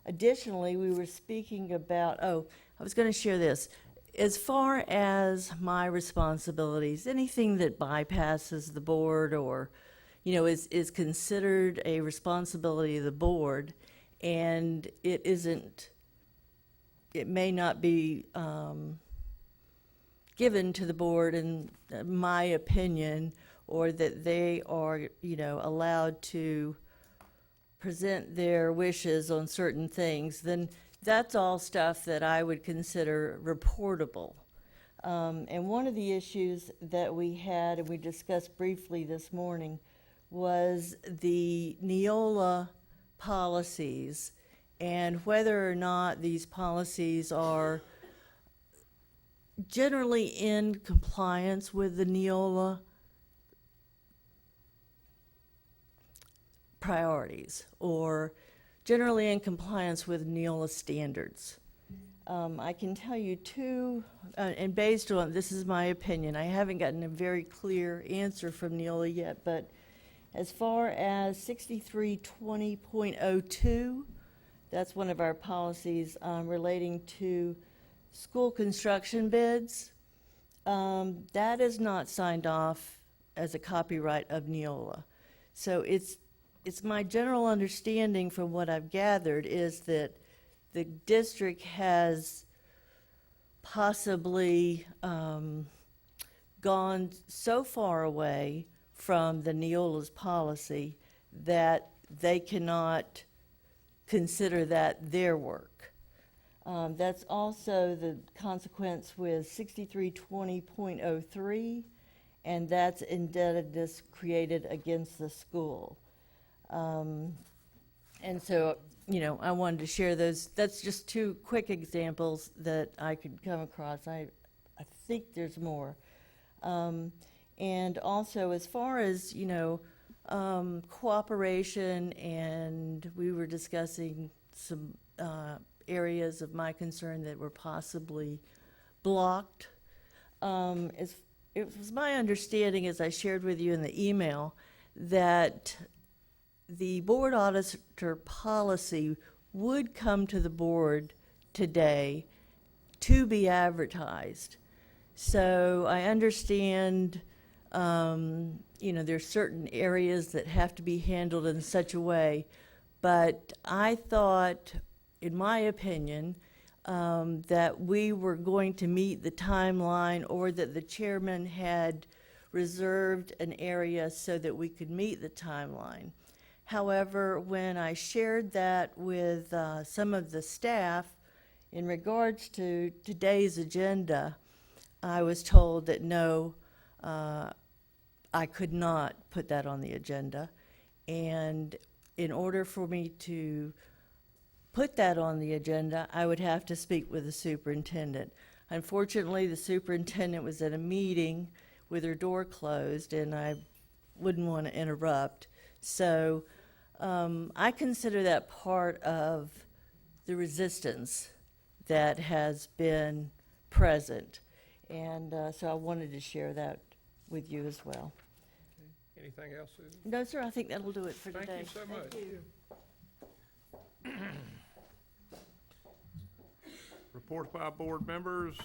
additionally, we were speaking about, I was going to share this. As far as my responsibilities, anything that bypasses the board or, is considered a responsibility of the board, and it may not be given to the board in my opinion, or that they are, allowed to present their wishes on certain things, then that's all stuff that I would consider reportable. And one of the issues that we had, and we discussed briefly this morning, was the Neola policies and whether or not these policies are generally in compliance with the Neola priorities, or generally in compliance with Neola standards. I can tell you two, and based on, this is my opinion, I haven't gotten a very clear answer from Neola yet, but as far as 6320.02, that's one of our policies relating to school construction bids. That is not signed off as a copyright of Neola. So it's my general understanding from what I've gathered is that the district has possibly gone so far away from the Neola's policy that they cannot consider that their work. That's also the consequence with 6320.03, and that's indebtedness created against the school. And so, I wanted to share those. That's just two quick examples that I could come across. I think there's more. And also, as far as, cooperation, and we were discussing some areas of my concern that were possibly blocked. It was my understanding, as I shared with you in the email, that the board auditor policy would come to the board today to be advertised. So I understand, there's certain areas that have to be handled in such a way, but I thought, in my opinion, that we were going to meet the timeline, or that the chairman had reserved an area so that we could meet the timeline. However, when I shared that with some of the staff in regards to today's agenda, I was told that no, I could not put that on the agenda. And in order for me to put that on the agenda, I would have to speak with the superintendent. Unfortunately, the superintendent was at a meeting with her door closed, and I wouldn't want to interrupt. So I consider that part of the resistance that has been present. And so I wanted to share that with you as well. Anything else, Susan? No, sir, I think that'll do it for Thank today. you so much. Reports by board members.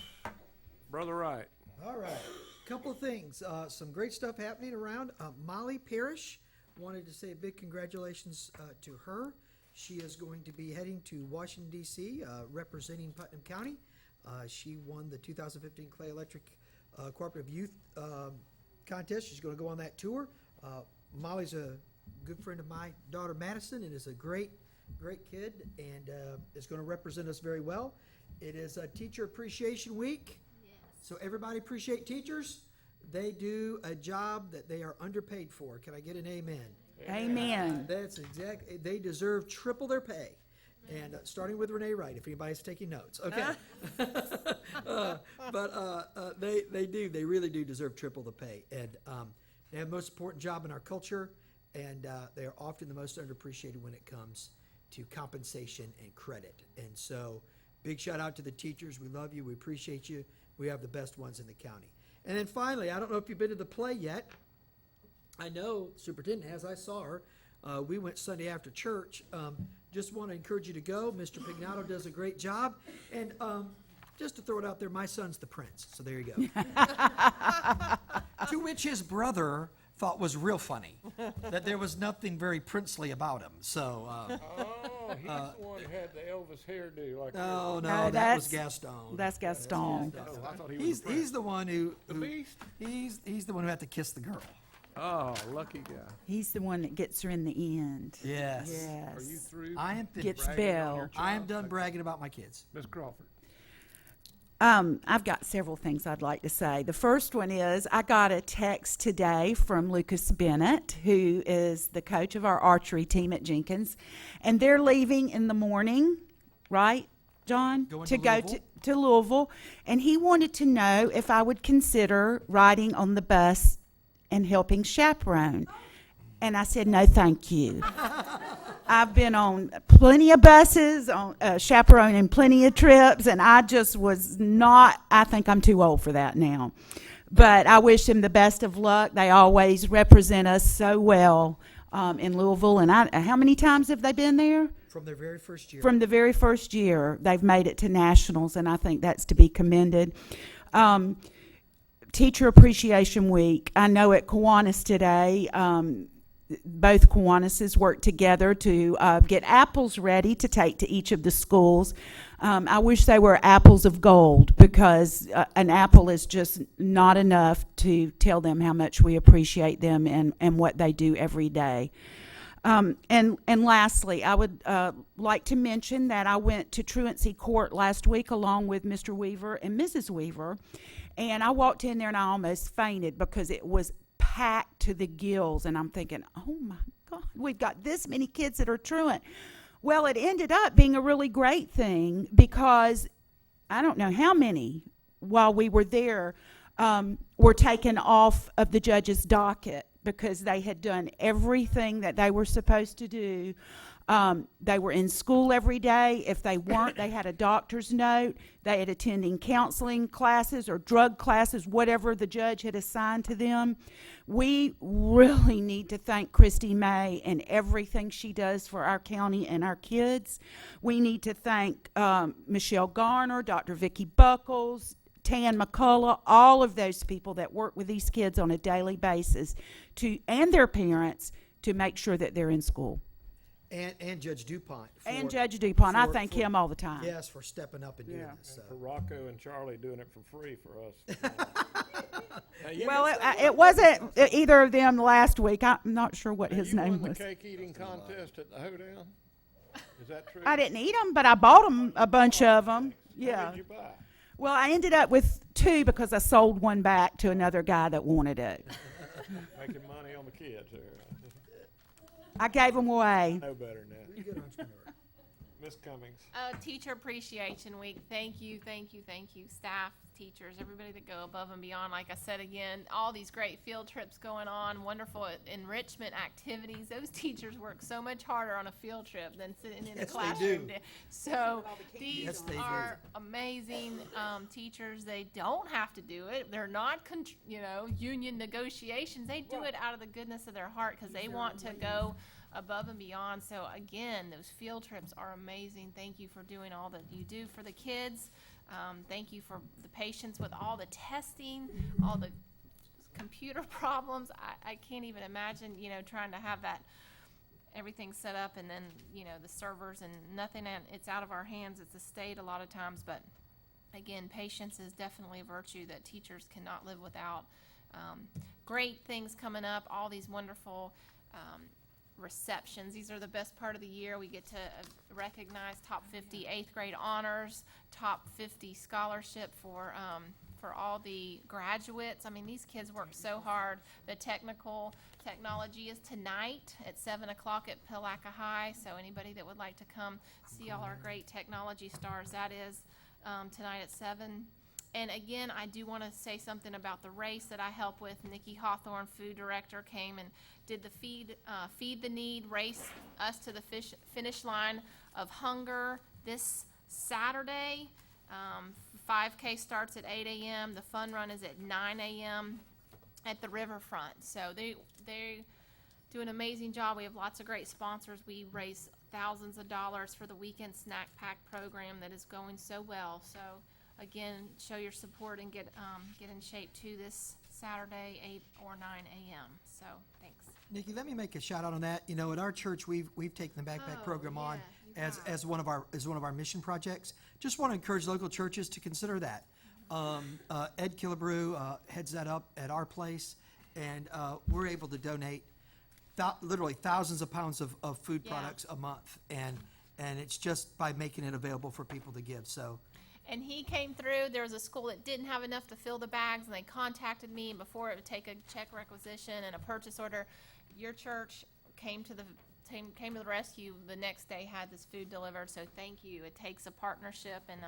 Brother Wright. All right, couple of things, some great stuff happening around. Molly Parrish, wanted to say a big congratulations to her. She is going to be heading to Washington DC, representing Putnam County. She won the 2015 Clay Electric Cooperative Youth Contest. She's going to go on that tour. Molly's a good friend of my daughter Madison, and is a great kid, and is going to represent us very well. It is a Teacher Appreciation Week. So everybody appreciate teachers. They do a job that they are underpaid for. Can I get an amen? Amen. That's exactly, they deserve triple their pay. And starting with Renee Wright, if anybody's taking notes, okay? They really do deserve triple the pay. And they have the most important job in our culture, and they are often the most underappreciated when it comes to compensation and credit. And so, big shout out to the teachers. We love you. We appreciate you. We have the best ones in the county. And then finally, I don't know if you've been to the play yet. I know Superintendent has. I saw her. We went Sunday after church. Just want to encourage you to go. Mr. Pignato does a great job. And just to throw it out there, my son's the prince. So there you go. To which his brother thought was real funny, that there was nothing very princely about him. So, Oh, he's the one who had the Elvis hairdo like no, No, that was that's- Gaston. That's Gaston. Oh, I thought he was He's the one who the Beast. he's the one who had to kiss the girl. Oh, lucky guy. He's the one that gets her in the end. Yes. Yes. Are you through? I am Gets bragging on Belle. your I am child? done bragging about my kids. Ms. Crawford. I've got several things I'd like to say. The first one is I got a text today from Lucas Bennett, who is the coach of our archery team at Jenkins, and they're leaving in the morning, right, John? Going to to go Louisville? to Louisville, and he wanted to know if I would consider riding on the bus and helping chaperone. And I said, no, thank you. I've been on plenty of buses, on chaperoning plenty of trips, and I just was not, I think I'm too old for that now. But I wish them the best of luck. They always represent us so well in Louisville. And how many times have they been there? From their very first year. From the very first year, they've made it to nationals, and I think that's to be commended. Teacher Appreciation Week. I know at Kiwanis today, both Kiwanises worked together to get apples ready to take to each of the schools. I wish they were apples of gold, because an apple is just not enough to tell them how much we appreciate them and what they do every day. And lastly, I would like to mention that I went to Truancy Court last week along with Mr. Weaver and Mrs. Weaver, and I walked in there and I almost fainted because it was packed to the gills, and I'm thinking, oh my God, we've got this many kids that are truant. Well, it ended up being a really great thing, because I don't know how many, while we were there, were taken off of the judge's docket because they had done everything that they were supposed to do. They were in school every day. If they weren't, they had a doctor's note. They had attending counseling classes or drug classes, whatever the judge had assigned to them. We really need to thank Christy May and everything she does for our county and our kids. We need to thank Michelle Garner, Dr. Vicki Buckles, Tan McCullough, all of those people that work with these kids on a daily basis, and their parents, to make sure that they're in school. And Judge DuPont. And Judge DuPont. I thank him all the time. Yes, for stepping up and doing this. And for Rocco and Charlie doing it for free for us. Now, you Well, missed that it wasn't either of them last week. I'm not sure what his you name won was. the cake eating contest at the hoedown? Is that true? I didn't eat them, but I bought them, a bunch of them. Yeah. What did you buy? Well, I ended up with 2 because I sold one back to another guy that wanted it. Making money on the kids there. I gave them away. No better than that. You're a good entrepreneur. Ms. Cummings. Teacher Appreciation Week. Thank you, thank you, thank you, staff, teachers, everybody that go above and beyond. Like I said again, all these great field trips going on, wonderful enrichment activities. Those teachers work so much harder on a field trip than sitting in the Yes, they classroom. do. So these Yes, they do. are amazing teachers. They don't have to do it. They're not, union negotiations. They do it out of the goodness of their heart because they want to go above and beyond. So again, those field trips are amazing. Thank you for doing all that you do for the kids. Thank you for the patience with all the testing, all the computer problems. I can't even imagine, trying to have that everything set up and then, the servers and nothing, and it's out of our hands. It's a state a lot of times, but again, patience is definitely a virtue that teachers cannot live without. Great things coming up, all these wonderful receptions. These are the best part of the year. We get to recognize top 50 8th grade honors, top 50 scholarship for all the graduates. I mean, these kids work so hard. The technology is tonight at 7 o'clock at Palaca High. So anybody that would like to come see all our great technology stars, that is tonight at 7. And again, I do want to say something about the race that I help with. Nikki Hawthorne, food director, came and did the Feed the Need, race us to the finish line of hunger this Saturday. 5K starts at 8 a.m. The fun run is at 9 a.m. at the riverfront. So they do an amazing job. We have lots of great sponsors. We raise thousands of dollars for the weekend snack pack program that is going so well. So again, show your support and get in shape too this Saturday, 8 or 9 a.m. So thanks. Nikki, let me make a shout out on that. At our church, we've taken the backpack program on as one of our mission projects. Just want to encourage local churches to consider that. Ed Killebrew heads that up at our place, and we're able to donate literally thousands of pounds of food products a month, and it's just by making it available for people to give. So. And he came through. There was a school that didn't have enough to fill the bags, and they contacted me. And before it would take a check requisition and a purchase order, your church came to the rescue. The next day had this food delivered. So thank you. It takes a partnership and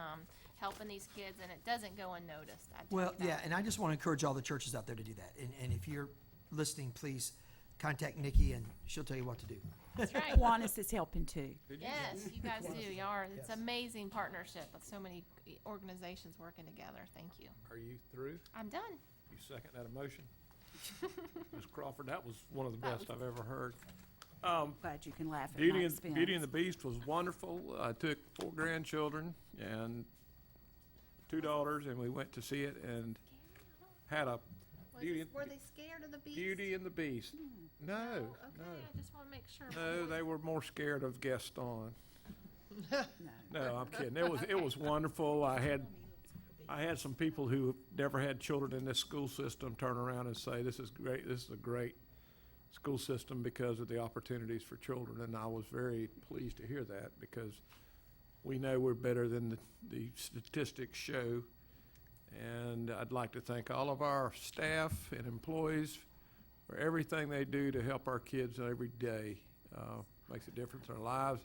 helping these kids, and it doesn't go unnoticed. Well, yeah, and I just want to encourage all the churches out there to do that. And if you're listening, please contact Nikki, and she'll tell you what to do. That's right. Kiwanis is helping too. Yes, you guys do. You are. It's amazing partnership with so many organizations working together. Thank you. Are you through? I'm done. You second that emotion? Ms. Crawford, that was one of the best I've ever heard. Glad you can laugh at Beauty my and expense. Beauty and the Beast was wonderful. I took 4 grandchildren and 2 daughters, and we went to see it and had a Were they scared of the beast? Beauty and the Beast. No, Okay, no. I just want to make sure. No, they were more scared of Gaston. No, I'm kidding. It was wonderful. I had some people who never had children in this school system turn around and say, "This is great. This is a great school system because of the opportunities for children." And I was very pleased to hear that, because we know we're better than the statistics show. And I'd like to thank all of our staff and employees for everything they do to help our kids every day. Makes a difference in our lives.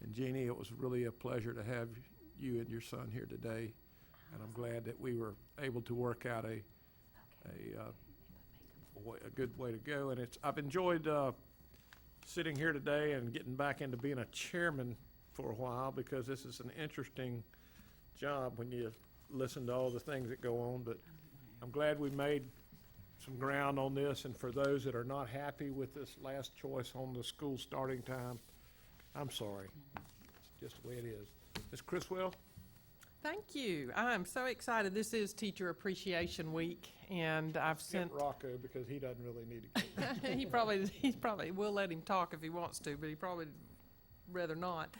And Jeannie, it was really a pleasure to have you and your son here today. And I'm glad that we were able to work out a good way to go. And I've enjoyed sitting here today and getting back into being a chairman for a while, because this is an interesting job when you listen to all the things that go on. But I'm glad we made some ground on this. And for those that are not happy with this last choice on the school starting time, I'm sorry. It's just the way it is. Ms. Criswell? Thank you. I'm so excited. This is Teacher Appreciation Week, and I've sent. Skip Rocco, because he doesn't really need to go. He's probably, we'll let him talk if he wants to, but he probably rather not.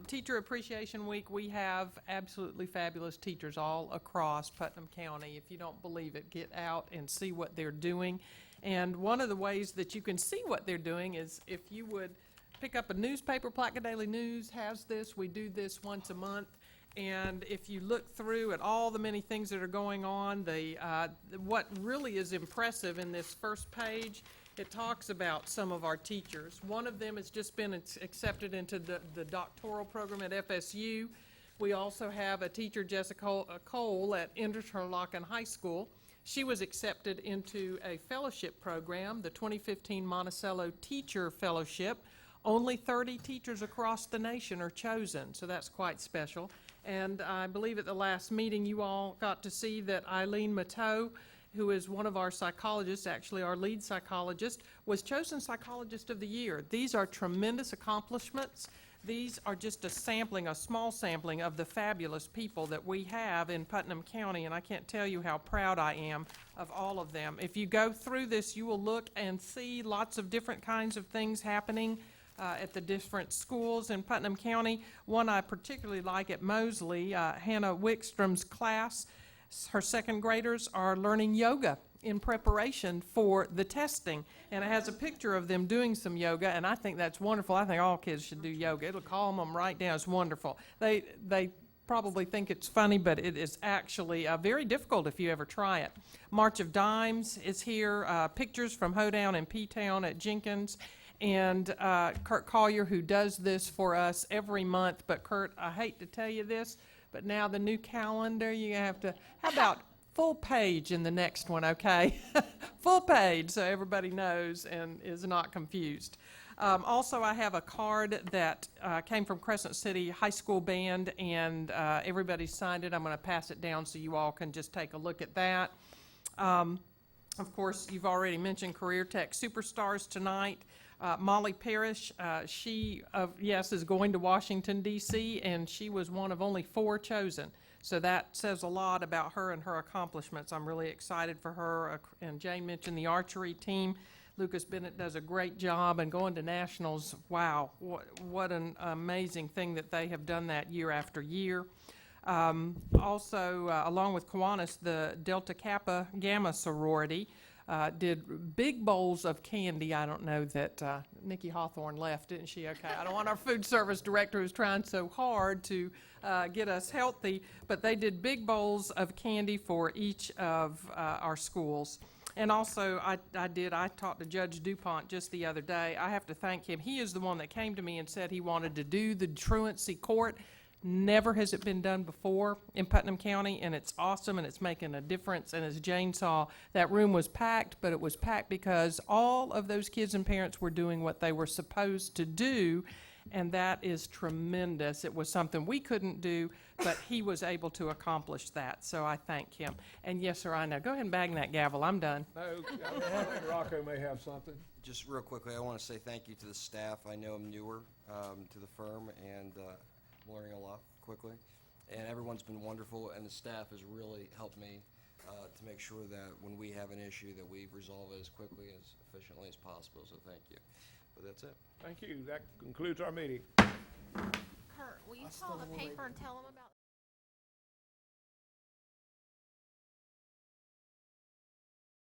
Teacher Appreciation Week, we have absolutely fabulous teachers all across Putnam County. If you don't believe it, get out and see what they're doing. And one of the ways that you can see what they're doing is if you would pick up a newspaper. Palaca Daily News has this. We do this once a month. And if you look through at all the many things that are going on, what really is impressive in this first page It talks about some of our teachers. One of them has just been accepted into the doctoral program at FSU. We also have a teacher, Jessica Cole, at Interlochen High School. She was accepted into a fellowship program, the 2015 Monticello Teacher Fellowship. Only 30 teachers across the nation are chosen, so that's quite special. And I believe at the last meeting you all got to see that Eileen Mateau, who is one of our psychologists, actually our lead psychologist, was chosen Psychologist of the Year. These are tremendous accomplishments. These are just a sampling, a small sampling of the fabulous people that we have in Putnam County, and I can't tell you how proud I am of all of them. If you go through this, you will look and see lots of different kinds of things happening at the different schools in Putnam County. One I particularly like at Mosley, Hannah Wickstrom's class. Her second graders are learning yoga in preparation for the testing. And it has a picture of them doing some yoga, and I think that's wonderful. I think all kids should do yoga. It'll calm them right down. It's wonderful. They probably think it's funny, but it is actually very difficult if you ever try it. March of Dimes is here. Pictures from Hoedown and P-Town at Jenkins. And Kurt Collier, who does this for us every month. But Kurt, I hate to tell you this, but now the new calendar, you have to, how about full page in the next one, okay? Full page, so everybody knows and is not confused. Also, I have a card that came from Crescent City High School Band, and everybody signed it. I'm going to pass it down so you all can just take a look at that. Of course, you've already mentioned Career Tech Superstars tonight. Molly Parrish, she, yes, is going to Washington, D.C., and she was one of only 4 chosen. So that says a lot about her and her accomplishments. I'm really excited for her. And Jane mentioned the archery team. Lucas Bennett does a great job, and going to nationals, wow, what an amazing thing that they have done that year after year. Also, along with Kiwanis, the Delta Kappa Gamma sorority did big bowls of candy. I don't know that Nikki Hawthorne left, didn't she? Okay, I don't want our food service director who's trying so hard to get us healthy, but they did big bowls of candy for each of our schools. And also, I talked to Judge DuPont just the other day. I have to thank him. He is the one that came to me and said he wanted to do the truancy court. Never has it been done before in Putnam County, and it's awesome, and it's making a difference. And as Jane saw, that room was packed, but it was packed because all of those kids and parents were doing what they were supposed to do, and that is tremendous. It was something we couldn't do, but he was able to accomplish that, so I thank him. And yes, sir, I know. Go ahead and bang that gavel. I'm done. No, I think Rocco may have something. Just real quickly, I want to say thank you to the staff. I know I'm newer to the firm, and I'm learning a lot quickly. And everyone's been wonderful, and the staff has really helped me to make sure that when we have an issue that we resolve it as quickly and as efficiently as possible, so thank you. But that's it. Thank you. That concludes our meeting. Kurt, will you call the paper and tell them about